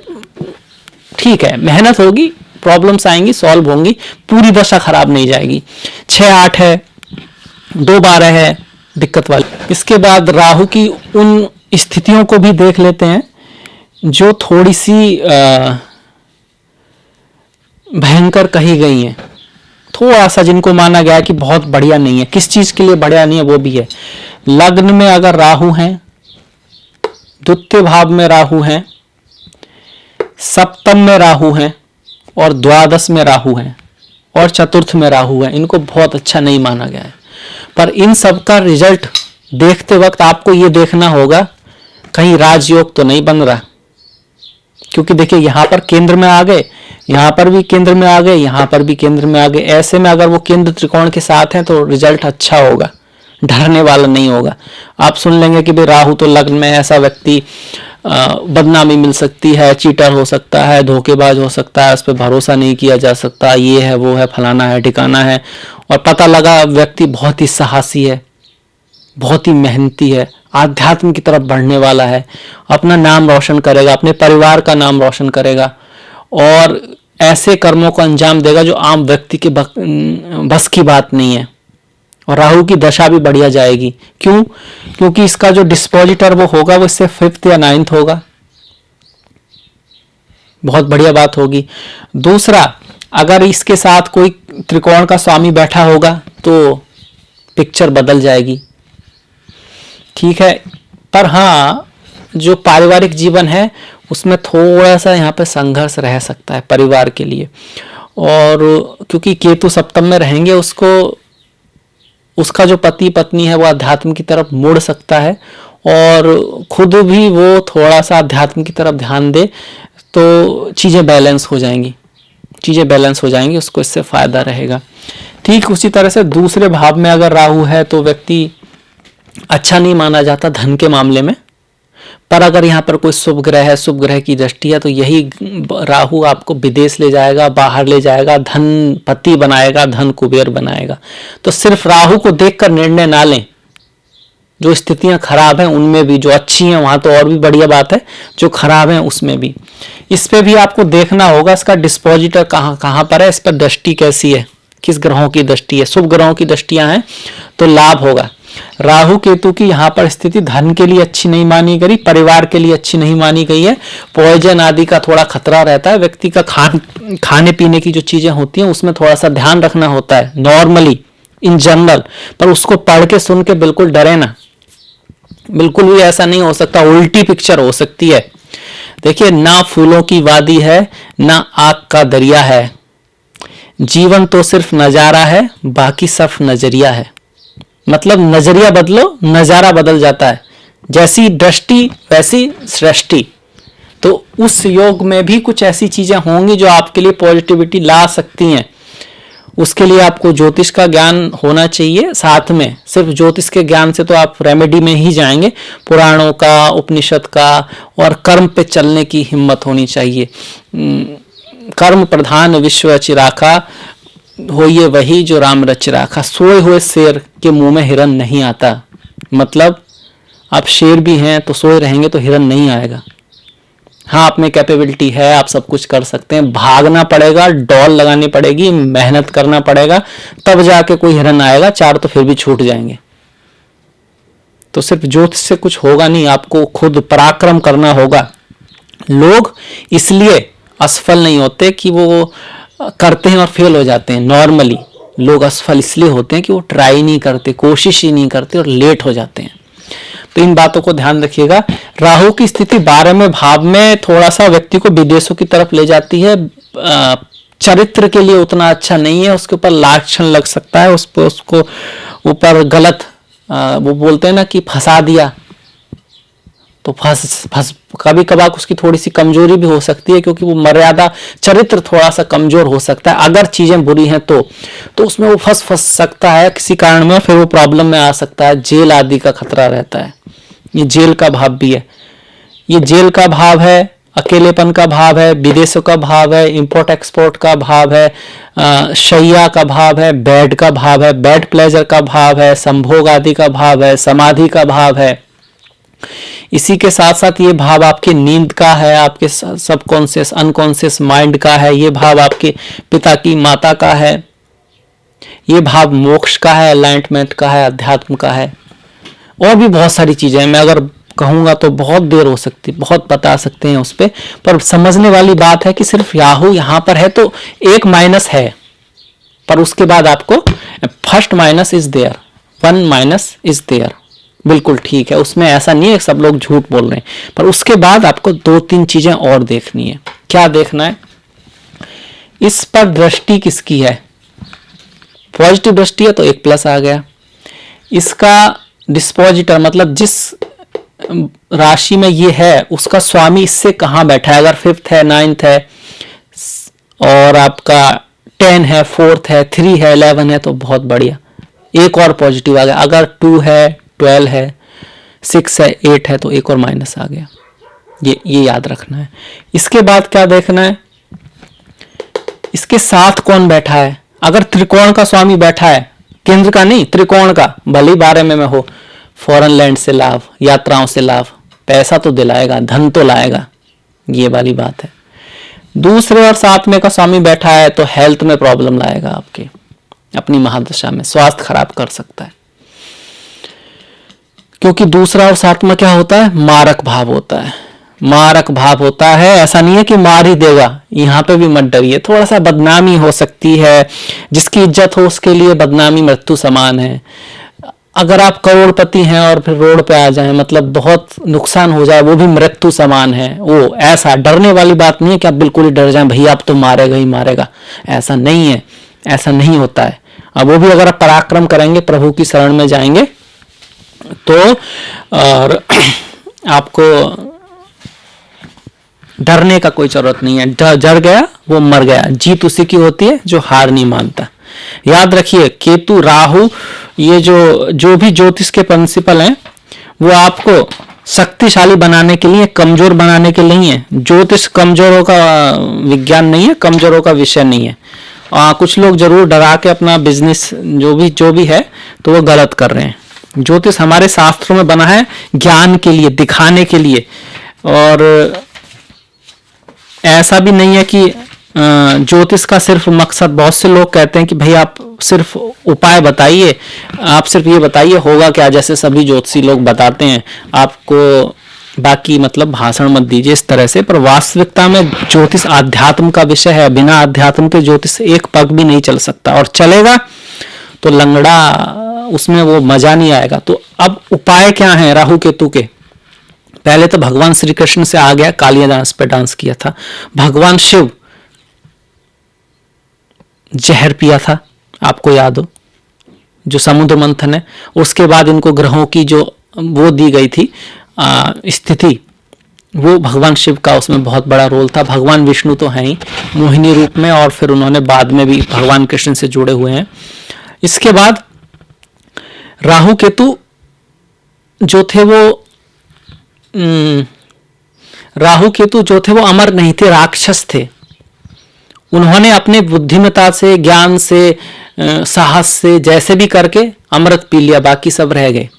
ठीक है, मेहनत होगी, प्रॉब्लम्स आएंगी, सॉल्व होंगी, पूरी दशा खराब नहीं जाएगी। 6 8 है, 2 12 है दिक्कत वाली। इसके बाद राहु की उन स्थितियों को भी देख लेते हैं जो थोड़ी सी भयंकर कही गई है, थोड़ा सा जिनको माना गया कि बहुत बढ़िया नहीं है। किस चीज के लिए बढ़िया नहीं है वो भी है। लग्न में अगर राहु है, द्वितीय भाव में राहु है, सप्तम में राहु है और द्वादश में राहु है और चतुर्थ में राहु है, इनको बहुत अच्छा नहीं माना गया है। पर इन सब का रिजल्ट देखते वक्त आपको ये देखना होगा कहीं राजयोग तो नहीं बन रहा, क्योंकि देखिए यहाँ पर केंद्र में आ गए, यहाँ पर भी केंद्र में आ गए, यहाँ पर भी केंद्र में आ गए। ऐसे में अगर वो केंद्र त्रिकोण के साथ हैं तो रिजल्ट अच्छा होगा, डरने वाला नहीं होगा। आप सुन लेंगे कि भाई राहु तो लग्न में है, ऐसा व्यक्ति बदनामी मिल सकती है, चीटर हो सकता है, धोखेबाज हो सकता है, उस पर भरोसा नहीं किया जा सकता, ये है वो है, फलाना है ठिकाना है, और पता लगा व्यक्ति बहुत ही साहसी है, बहुत ही मेहनती है, आध्यात्म की तरफ बढ़ने वाला है, अपना नाम रोशन करेगा, अपने परिवार का नाम रोशन करेगा और ऐसे कर्मों को अंजाम देगा जो आम व्यक्ति के बस की बात नहीं है। और राहु की दशा भी बढ़िया जाएगी। क्यों? क्योंकि इसका जो डिस्पोजिटर वो होगा वो इससे 5th या 9th होगा। बहुत बढ़िया बात होगी। दूसरा, अगर इसके साथ कोई त्रिकोण का स्वामी बैठा होगा तो पिक्चर बदल जाएगी, ठीक है। पर हाँ, जो पारिवारिक जीवन है उसमें थोड़ा सा यहाँ पे संघर्ष रह सकता है परिवार के लिए। और क्योंकि केतु सप्तम में रहेंगे, उसका जो पति पत्नी है वो अध्यात्म की तरफ मुड़ सकता है और खुद भी वो थोड़ा सा अध्यात्म की तरफ ध्यान दे तो चीज़ें बैलेंस हो जाएंगी, उसको इससे फायदा रहेगा। ठीक उसी तरह से दूसरे भाव में अगर राहु है तो व्यक्ति अच्छा नहीं माना जाता धन के मामले में। पर अगर यहाँ पर कोई शुभ ग्रह है, शुभ ग्रह की दृष्टि है, तो यही राहु आपको विदेश ले जाएगा, बाहर ले जाएगा, धनपति बनाएगा, धन कुबेर बनाएगा। तो सिर्फ राहु को देखकर निर्णय ना लें। जो स्थितियां खराब हैं उनमें भी, जो अच्छी हैं वहां तो और भी बढ़िया बात है, जो खराब हैं उसमें भी। इस पे भी आपको देखना होगा इसका डिस्पोजिटर कहाँ पर है, इस पर दृष्टि कैसी है, किस ग्रहों की दृष्टि है। शुभ ग्रहों की दृष्टियां हैं तो लाभ होगा। राहु केतु की यहाँ पर स्थिति धन के लिए अच्छी नहीं मानी गई, परिवार के लिए अच्छी नहीं मानी गई है। पॉइजन आदि का थोड़ा खतरा रहता है। व्यक्ति का खाने पीने की जो चीजें होती हैं उसमें थोड़ा सा ध्यान रखना होता है नॉर्मली इन जनरल। पर उसको पढ़ के सुन के बिल्कुल डरे ना, बिल्कुल भी ऐसा नहीं हो सकता, उल्टी पिक्चर हो सकती है। देखिए, ना फूलों की वादी है ना आग का दरिया है, जीवन तो सिर्फ नजारा है, बाकी सब नजरिया है। मतलब नजरिया बदलो, नजारा बदल जाता है। जैसी दृष्टि वैसी सृष्टि। तो उस योग में भी कुछ ऐसी चीजें होंगी जो आपके लिए पॉजिटिविटी ला सकती हैं। उसके लिए आपको ज्योतिष का ज्ञान होना चाहिए साथ में। सिर्फ ज्योतिष के ज्ञान से तो आप रेमेडी में ही जाएंगे, पुराणों का, उपनिषद का और कर्म पे चलने की हिम्मत होनी चाहिए। कर्म प्रधान विश्व चिराखा, होइए वही जो राम रच राखा। सोए हुए शेर के मुंह में हिरन नहीं आता। मतलब आप शेर भी हैं तो सोए रहेंगे तो हिरन नहीं आएगा। हाँ, आप में कैपेबिलिटी है, आप सब कुछ कर सकते हैं, भागना पड़ेगा, डॉल लगानी पड़ेगी, मेहनत करना पड़ेगा, तब जाके कोई हिरन आएगा। 4 तो फिर भी छूट जाएंगे। तो सिर्फ ज्योतिष से कुछ होगा नहीं, आपको खुद पराक्रम करना होगा। लोग इसलिए असफल नहीं होते कि वो करते हैं और फेल हो जाते हैं। नॉर्मली लोग असफल इसलिए होते हैं कि वो ट्राई नहीं करते, कोशिश ही नहीं करते और लेट हो जाते हैं। तो इन बातों को ध्यान रखिएगा। राहु की स्थिति 12वें भाव में थोड़ा सा व्यक्ति को विदेशों की तरफ ले जाती है। चरित्र के लिए उतना अच्छा नहीं है, उसके ऊपर लाछन लग सकता है, उसको ऊपर गलत वो बोलते हैं ना कि फंसा दिया, तो फंस कभी कभार उसकी थोड़ी सी कमजोरी भी हो सकती है, क्योंकि वो मर्यादा चरित्र थोड़ा सा कमजोर हो सकता है। अगर चीजें बुरी हैं तो उसमें वो फंस सकता है किसी कारण में, फिर वो प्रॉब्लम में आ सकता है। जेल आदि का खतरा रहता है। ये जेल का भाव भी है, ये जेल का भाव है, अकेलेपन का भाव है, विदेशों का भाव है, इंपोर्ट एक्सपोर्ट का भाव है, शैया का भाव है, बेड का भाव है, बेड प्लेजर का भाव है, संभोग आदि का भाव है, समाधि का भाव है। इसी के साथ साथ ये भाव आपके नींद का है, आपके सबकॉन्शियस अनकॉन्शियस माइंड का है, ये भाव आपके पिता की माता का है, ये भाव मोक्ष का है, एलाइनमेंट का है, अध्यात्म का है। और भी बहुत सारी चीजें हैं, मैं अगर कहूंगा तो बहुत देर हो सकती, बहुत बता सकते हैं उस पर समझने वाली बात है कि सिर्फ राहु यहां पर है तो एक माइनस है, पर उसके बाद आपको first minus is there, 1 minus is there, बिल्कुल ठीक है। उसमें ऐसा नहीं है सब लोग झूठ बोल रहे हैं, पर उसके बाद आपको 2-3 चीजें और देखनी है। क्या देखना है? इस पर दृष्टि किसकी है? पॉजिटिव दृष्टि है तो 1 प्लस आ गया। इसका डिस्पोजिटर मतलब जिस राशि में ये है उसका स्वामी इससे कहाँ बैठा है, अगर 5th है, 9th है और आपका 10 है, 4th है, 3 है, 11 है तो बहुत बढ़िया, एक और पॉजिटिव आ गया। अगर 2 है, 12 है, 6 है, 8 है तो एक और माइनस आ गया। ये याद रखना है। इसके बाद क्या देखना है, इसके साथ कौन बैठा है। अगर त्रिकोण का स्वामी बैठा है, केंद्र का नहीं, त्रिकोण का, भले 12 में हो, फॉरेन लैंड से लाभ, यात्राओं से लाभ, पैसा तो दिलाएगा, धन तो लाएगा, ये वाली बात है। दूसरे और 7वें का स्वामी बैठा है तो हेल्थ में प्रॉब्लम लाएगा, आपके अपनी महादशा में स्वास्थ्य खराब कर सकता है, क्योंकि दूसरा और 7वां क्या होता है, मारक भाव होता है। मारक भाव होता है, ऐसा नहीं है कि मार ही देगा, यहाँ पे भी मत डरिए, थोड़ा सा बदनामी हो सकती है, जिसकी इज्जत हो उसके लिए बदनामी मृत्यु समान है। अगर आप करोड़पति हैं और फिर रोड पे आ जाएं, मतलब बहुत नुकसान हो जाए, वो भी मृत्यु समान है। वो ऐसा डरने वाली बात नहीं है कि आप बिल्कुल ही डर जाएं, भैया आप तो मारेगा ही मारेगा, ऐसा नहीं है, ऐसा नहीं होता है। अब वो भी अगर आप पराक्रम करेंगे, प्रभु की शरण में जाएंगे तो और आपको डरने का कोई जरूरत नहीं है। जड़ गया वो मर गया, जीत उसी की होती है जो हार नहीं मानता। याद रखिए, केतु राहु ये जो भी ज्योतिष के प्रिंसिपल हैं वो आपको शक्तिशाली बनाने के लिए, कमजोर बनाने के लिए है। ज्योतिष कमजोरों का विज्ञान नहीं है, कमजोरों का विषय नहीं है। कुछ लोग जरूर डरा के अपना बिजनेस जो भी है तो वो गलत कर रहे हैं। ज्योतिष हमारे शास्त्रों में बना है ज्ञान के लिए, दिखाने के लिए, और ऐसा भी नहीं है कि ज्योतिष का सिर्फ मकसद, बहुत से लोग कहते हैं कि भाई आप सिर्फ उपाय बताइए, आप सिर्फ ये बताइए होगा क्या, जैसे सभी ज्योतिषी लोग बताते हैं आपको, बाकी मतलब भाषण मत दीजिए इस तरह से। पर वास्तविकता में ज्योतिष आध्यात्म का विषय है, बिना आध्यात्म के ज्योतिष एक पग भी नहीं चल सकता, और चलेगा तो लंगड़ा, उसमें वो मजा नहीं आएगा। तो अब उपाय क्या है राहु केतु के। पहले तो भगवान श्री कृष्ण से आ गया, कालिदास पे डांस किया था। भगवान शिव जहर पिया था, आपको याद हो, जो समुद्र मंथन है, उसके बाद इनको ग्रहों की जो वो दी गई थी स्थिति, वो भगवान शिव का उसमें बहुत बड़ा रोल था। भगवान विष्णु तो हैं ही मोहिनी रूप में, और फिर उन्होंने बाद में भी भगवान कृष्ण से जुड़े हुए हैं। इसके बाद राहु केतु जो थे वो राहु केतु जो थे वो अमर नहीं थे, राक्षस थे। उन्होंने अपने बुद्धिमता से, ज्ञान से, साहस से, जैसे भी करके अमृत पी लिया, बाकी सब रह गए।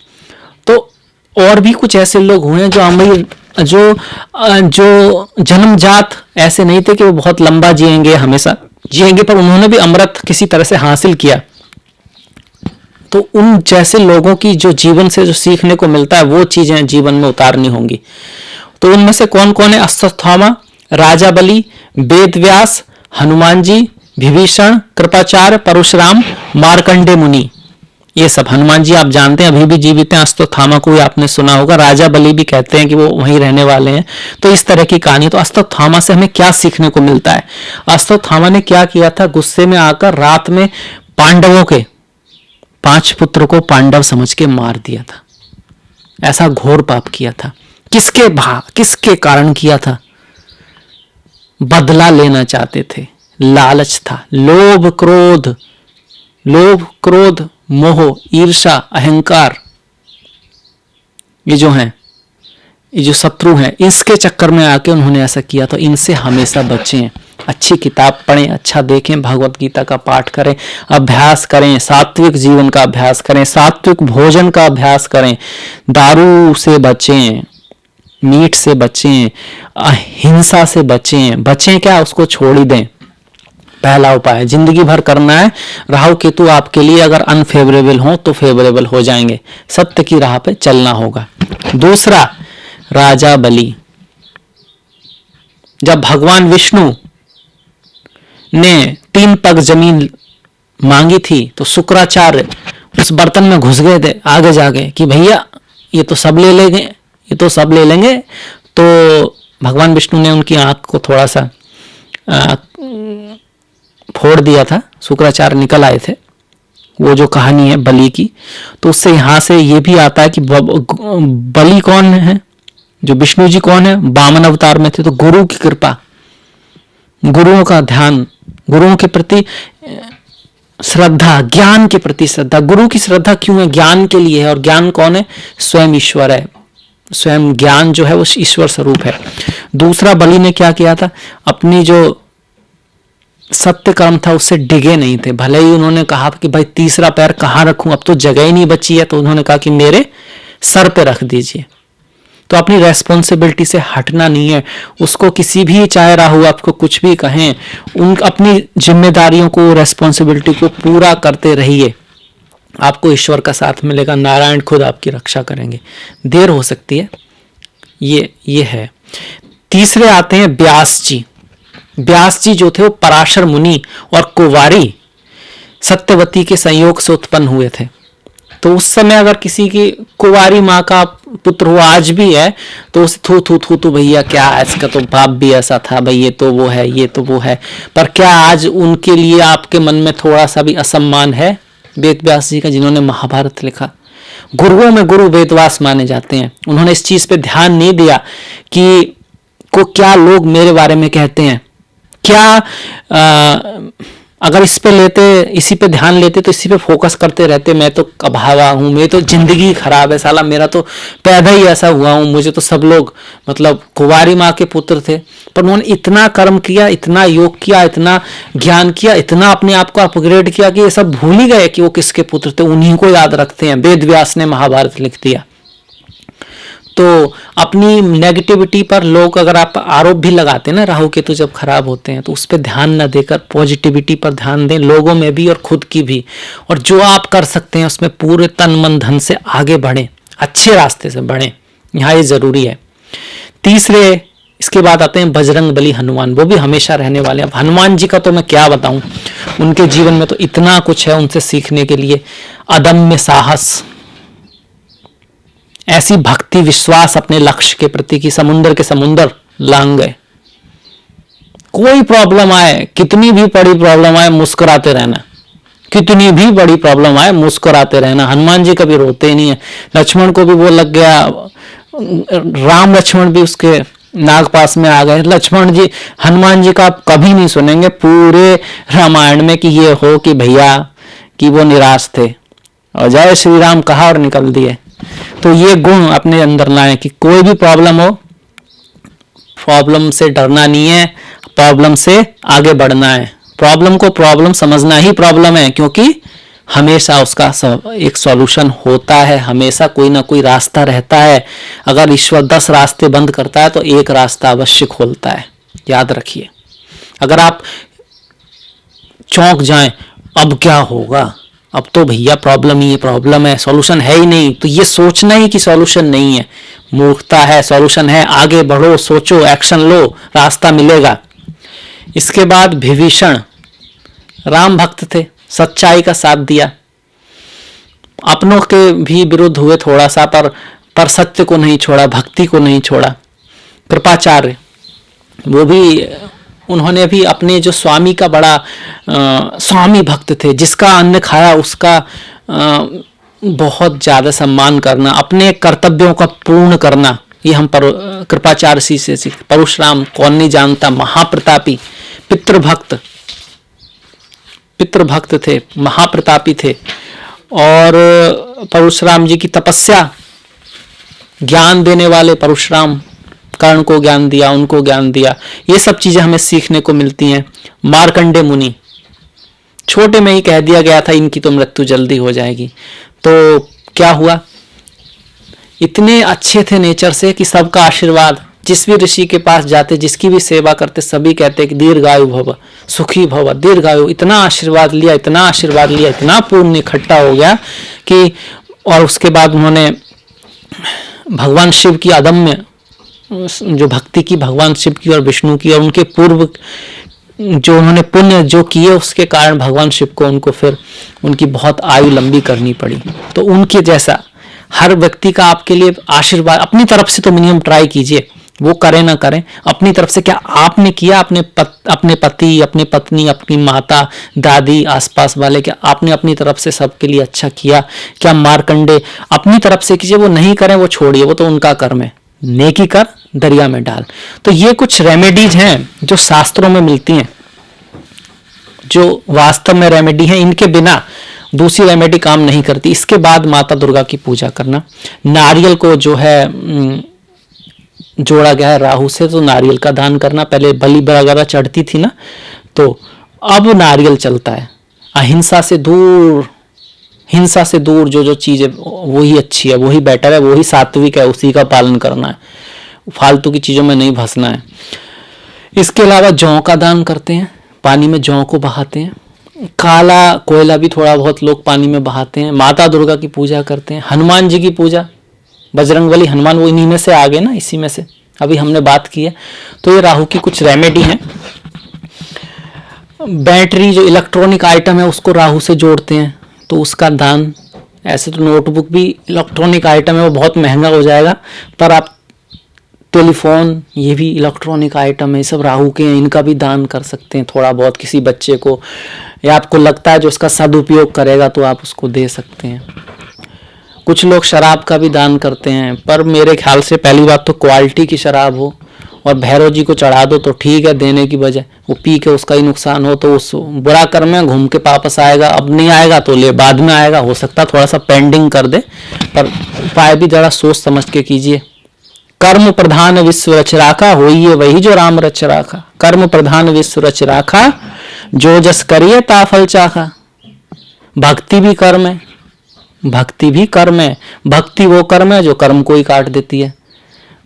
तो और भी कुछ ऐसे लोग हुए हैं जो अमीर, जो जन्मजात ऐसे नहीं थे कि वो बहुत लंबा जिएंगे, हमेशा जिएंगे, पर उन्होंने भी अमृत किसी तरह से हासिल किया। तो उन जैसे लोगों की जो जीवन से जो सीखने को मिलता है वो चीजें जीवन में उतारनी होंगी। तो उनमें से कौन कौन है, अश्वत्थामा, राजा बलि, वेद व्यास, हनुमान जी, विभीषण, कृपाचार्य, परशुराम, मार्कंडे मुनि, ये सब। हनुमान जी आप जानते हैं अभी भी जीवित हैं, अश्वत्थामा को भी आपने सुना होगा, राजा बलि भी कहते हैं कि वो वहीं रहने वाले हैं। तो इस तरह की कहानी। तो अश्वत्थामा से हमें क्या सीखने को मिलता है। अश्वत्थामा ने क्या किया था, गुस्से में आकर रात में पांडवों के 5 पुत्र को पांडव समझ के मार दिया था। ऐसा घोर पाप किया था। किसके कारण किया था, बदला लेना चाहते थे, लालच था, लोभ क्रोध, मोह, ईर्षा, अहंकार, ये जो हैं, ये जो शत्रु हैं, इसके चक्कर में आके उन्होंने ऐसा किया। तो इनसे हमेशा बचें, अच्छी किताब पढ़ें, अच्छा देखें, भगवत गीता का पाठ करें, अभ्यास करें, सात्विक जीवन का अभ्यास करें, सात्विक भोजन का अभ्यास करें, दारू से बचें, मीट से बचें, हिंसा से बचें क्या, उसको छोड़ ही दें। पहला उपाय जिंदगी भर करना है। राहु केतु आपके लिए अगर अनफेवरेबल हो तो फेवरेबल हो जाएंगे, सत्य की राह पे चलना होगा। दूसरा, राजा बलि, जब भगवान विष्णु ने 3 पग जमीन मांगी थी तो शुक्राचार्य उस बर्तन में घुस गए थे आगे जाके कि भैया ये तो सब ले लेंगे। तो भगवान विष्णु ने उनकी आंख को थोड़ा सा फोड़ दिया था, शुक्राचार्य निकल आए थे वो जो कहानी है बलि की, तो उससे यहाँ से ये भी आता है कि बलि कौन है, जो विष्णु जी कौन है, वामन अवतार में थे। तो गुरु की कृपा, गुरुओं का ध्यान, गुरुओं के प्रति श्रद्धा, ज्ञान के प्रति श्रद्धा। गुरु की श्रद्धा क्यों है? ज्ञान के लिए है, और ज्ञान कौन है? स्वयं ईश्वर है। स्वयं ज्ञान जो है वो ईश्वर स्वरूप है। दूसरा, बलि ने क्या किया था? अपनी जो सत्य कर्म था उससे डिगे नहीं थे। भले ही उन्होंने कहा कि भाई तीसरा पैर कहाँ रखूं, अब तो जगह ही नहीं बची है, तो उन्होंने कहा कि मेरे सर पे रख दीजिए। तो अपनी रेस्पॉन्सिबिलिटी से हटना नहीं है। उसको किसी भी, चाहे राहु आपको कुछ भी कहें, उन अपनी जिम्मेदारियों को, रेस्पॉन्सिबिलिटी को पूरा करते रहिए। आपको ईश्वर का साथ मिलेगा, नारायण खुद आपकी रक्षा करेंगे। देर हो सकती है, ये है। तीसरे आते हैं व्यास जी। व्यास जी जो थे वो पराशर मुनि और कुंवारी सत्यवती के संयोग से उत्पन्न हुए थे। तो उस समय अगर किसी की कुंवारी माँ का पुत्र हो, आज भी है, तो उसे थू भैया क्या इसका तो बाप भी ऐसा था, भाई ये तो वो है, ये तो वो है। पर क्या आज उनके लिए आपके मन में थोड़ा सा भी असम्मान है? वेद व्यास जी का, जिन्होंने महाभारत लिखा, गुरुओं में गुरु वेदव्यास माने जाते हैं। उन्होंने इस चीज पे ध्यान नहीं दिया कि क्या लोग मेरे बारे में कहते हैं, क्या अगर इस पे लेते, इसी पे ध्यान लेते, तो इसी पे फोकस करते रहते, मैं तो अभावा हूँ, मेरी तो जिंदगी खराब है, साला मेरा तो पैदा ही ऐसा हुआ हूँ, मुझे तो सब लोग मतलब कुंवारी माँ के पुत्र थे। पर उन्होंने इतना कर्म किया, इतना योग किया, इतना ज्ञान किया, इतना अपने आप को अपग्रेड किया कि ये सब भूल ही गए कि वो किसके पुत्र थे। उन्हीं को याद रखते हैं। वेद व्यास ने महाभारत लिख दिया। तो अपनी नेगेटिविटी पर लोग अगर आप आरोप भी लगाते हैं ना, राहु केतु जब खराब होते हैं, तो उस पर ध्यान न देकर पॉजिटिविटी पर ध्यान दें, लोगों में भी और खुद की भी। और जो आप कर सकते हैं उसमें पूरे तन मन धन से आगे बढ़ें, अच्छे रास्ते से बढ़ें, यहाँ ये जरूरी है। तीसरे, इसके बाद आते हैं बजरंग बली हनुमान। वो भी हमेशा रहने वाले हैं। हनुमान जी का तो मैं क्या बताऊं, उनके जीवन में तो इतना कुछ है उनसे सीखने के लिए। अदम्य साहस, ऐसी भक्ति, विश्वास अपने लक्ष्य के प्रति कि समुंदर के समुंदर लांग गए। कोई प्रॉब्लम आए, कितनी भी बड़ी प्रॉब्लम आए, मुस्कुराते रहना। कितनी भी बड़ी प्रॉब्लम आए, मुस्कुराते रहना। हनुमान जी कभी रोते ही नहीं है। लक्ष्मण को भी वो लग गया, राम लक्ष्मण भी उसके नागपास में आ गए। लक्ष्मण जी, हनुमान जी का आप कभी नहीं सुनेंगे पूरे रामायण में कि ये हो कि भैया कि वो निराश थे और जय श्री राम कहा और निकल दिए। तो ये गुण अपने अंदर लाएं कि कोई भी प्रॉब्लम हो, प्रॉब्लम से डरना नहीं है, प्रॉब्लम से आगे बढ़ना है। प्रॉब्लम को प्रॉब्लम समझना ही प्रॉब्लम है, क्योंकि हमेशा उसका एक सॉल्यूशन होता है, हमेशा कोई ना कोई रास्ता रहता है। अगर ईश्वर 10 रास्ते बंद करता है तो एक रास्ता अवश्य खोलता है, याद रखिए। अगर आप चौंक जाएं, अब क्या होगा, अब तो भैया प्रॉब्लम ही प्रॉब्लम है, सॉल्यूशन है ही नहीं, तो ये सोचना ही कि सॉल्यूशन नहीं है, मूर्खता है। सॉल्यूशन है, आगे बढ़ो, सोचो, एक्शन लो, रास्ता मिलेगा। इसके बाद विभीषण, राम भक्त थे, सच्चाई का साथ दिया, अपनों के भी विरुद्ध हुए थोड़ा सा, पर सत्य को नहीं छोड़ा, भक्ति को नहीं छोड़ा। कृपाचार्य, वो भी, उन्होंने भी अपने जो स्वामी का बड़ा स्वामी भक्त थे, जिसका अन्न खाया उसका बहुत ज्यादा सम्मान करना, अपने कर्तव्यों का पूर्ण करना, ये हम कृपाचार्य से सीख। परशुराम, कौन नहीं जानता, महाप्रतापी, पितृभक्त थे, महाप्रतापी थे। और परशुराम जी की तपस्या, ज्ञान देने वाले परशुराम, कर्ण को ज्ञान दिया, उनको ज्ञान दिया, ये सब चीजें हमें सीखने को मिलती हैं। मार्कंडे मुनि, छोटे में ही कह दिया गया था इनकी तो मृत्यु जल्दी हो जाएगी, तो क्या हुआ, इतने अच्छे थे नेचर से कि सबका आशीर्वाद, जिस भी ऋषि के पास जाते, जिसकी भी सेवा करते, सभी कहते कि दीर्घायु भव, सुखी भव, दीर्घायु। इतना आशीर्वाद लिया, इतना आशीर्वाद लिया, इतना पुण्य इकट्ठा हो गया कि, और उसके बाद उन्होंने भगवान शिव की अदम्य जो भक्ति की, भगवान शिव की और विष्णु की, और उनके पूर्व जो उन्होंने पुण्य जो किए, उसके कारण भगवान शिव को उनको फिर उनकी बहुत आयु लंबी करनी पड़ी। तो उनके जैसा हर व्यक्ति का आपके लिए आशीर्वाद, अपनी तरफ से तो मिनिमम ट्राई कीजिए वो करें ना करें, अपनी तरफ से क्या आपने किया, अपने पति, अपनी पत्नी, अपनी माता, दादी, आसपास वाले, क्या आपने अपनी तरफ से सबके लिए अच्छा किया? क्या मार्कंडे अपनी तरफ से कीजिए, वो नहीं करें वो छोड़िए, वो तो उनका कर्म है, नेकी कर दरिया में डाल। तो ये कुछ रेमेडीज हैं जो शास्त्रों में मिलती हैं, जो वास्तव में रेमेडी है, इनके बिना दूसरी रेमेडी काम नहीं करती। इसके बाद माता दुर्गा की पूजा करना, नारियल को जो है जोड़ा गया है राहु से, तो नारियल का दान करना। पहले बलि वगैरह चढ़ती थी ना, तो अब नारियल चलता है। अहिंसा से दूर, हिंसा से दूर जो जो चीज है वही अच्छी है, वही बेटर है, वही सात्विक है, उसी का पालन करना है, फालतू की चीजों में नहीं फंसना है। इसके अलावा जौ का दान करते हैं, पानी में जौ को बहाते हैं। काला कोयला भी थोड़ा बहुत लोग पानी में बहाते हैं। माता दुर्गा की पूजा करते हैं। हनुमान जी की पूजा, बजरंगबली हनुमान वो इन्हीं में से आ गए ना, इसी में से अभी हमने बात की है। तो ये राहु की कुछ रेमेडी हैं। बैटरी जो इलेक्ट्रॉनिक आइटम है उसको राहु से जोड़ते हैं, तो उसका दान। ऐसे तो नोटबुक भी इलेक्ट्रॉनिक आइटम है, वो बहुत महंगा हो जाएगा, पर आप टेलीफोन, ये भी इलेक्ट्रॉनिक आइटम है, ये सब राहु के हैं, इनका भी दान कर सकते हैं थोड़ा बहुत किसी बच्चे को, या आपको लगता है जो इसका सदुपयोग करेगा तो आप उसको दे सकते हैं। कुछ लोग शराब का भी दान करते हैं, पर मेरे ख्याल से पहली बात तो क्वालिटी की शराब हो, और भैरव जी को चढ़ा दो तो ठीक है देने की बजाय, वो पी के उसका ही नुकसान हो तो उस बुरा कर्म में घूम के वापस आएगा। अब नहीं आएगा तो ले बाद में आएगा, हो सकता है थोड़ा सा पेंडिंग कर दे, पर उपाय भी जरा सोच समझ के कीजिए। कर्म प्रधान विश्व रच राखा, होइए वही जो राम रच राखा। कर्म प्रधान विश्व रच राखा, जो जस करिए ता फल चाखा। भक्ति भी कर्म है, भक्ति भी कर्म है। भक्ति वो कर्म है जो कर्म को ही काट देती है।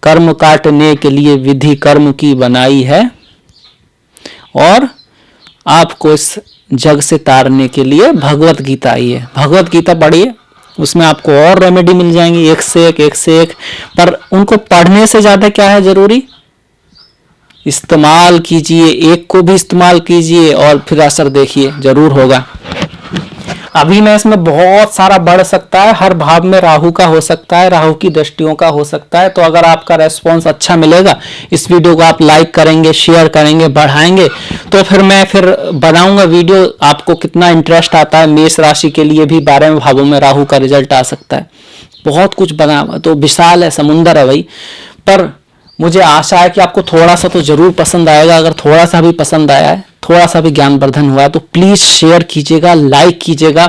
कर्म काटने के लिए विधि कर्म की बनाई है, और आपको इस जग से तारने के लिए भगवत गीता आई है। भगवत गीता पढ़िए, उसमें आपको और रेमेडी मिल जाएंगी, एक से एक। पर उनको पढ़ने से ज्यादा क्या है जरूरी, इस्तेमाल कीजिए, एक को भी इस्तेमाल कीजिए और फिर असर देखिए, जरूर होगा। अभी मैं इसमें बहुत सारा बढ़ सकता है, हर भाव में राहु का हो सकता है, राहु की दृष्टियों का हो सकता है। तो अगर आपका रेस्पॉन्स अच्छा मिलेगा, इस वीडियो को आप लाइक करेंगे, शेयर करेंगे, बढ़ाएंगे, तो फिर मैं बनाऊंगा वीडियो। आपको कितना इंटरेस्ट आता है, मेष राशि के लिए भी 12वें भावों में राहु का रिजल्ट आ सकता है, बहुत कुछ बना, तो विशाल है, समुंदर है भाई। पर मुझे आशा है कि आपको थोड़ा सा तो जरूर पसंद आएगा। अगर थोड़ा सा भी पसंद आया है, थोड़ा सा भी ज्ञानवर्धन हुआ है, तो प्लीज शेयर कीजिएगा, लाइक कीजिएगा,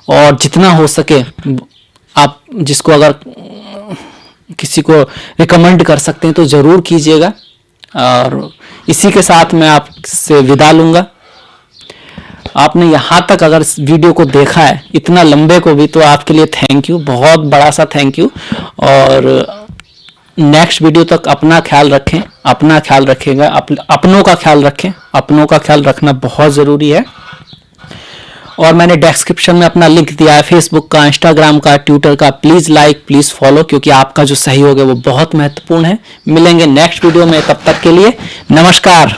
और जितना हो सके आप जिसको अगर किसी को रिकमेंड कर सकते हैं तो जरूर कीजिएगा। और इसी के साथ मैं आपसे विदा लूंगा। आपने यहाँ तक अगर इस वीडियो को देखा है, इतना लंबे को भी, तो आपके लिए थैंक यू, बहुत बड़ा सा थैंक यू। और नेक्स्ट वीडियो तक अपना ख्याल रखें, अपना ख्याल रखेगा, अपनों का ख्याल रखें, अपनों का ख्याल रखना बहुत ज़रूरी है। और मैंने डिस्क्रिप्शन में अपना लिंक दिया है, फेसबुक का, इंस्टाग्राम का, ट्विटर का। प्लीज़ लाइक, प्लीज़ फॉलो, क्योंकि आपका जो सहयोग है वो बहुत महत्वपूर्ण है। मिलेंगे नेक्स्ट वीडियो में, तब तक के लिए नमस्कार।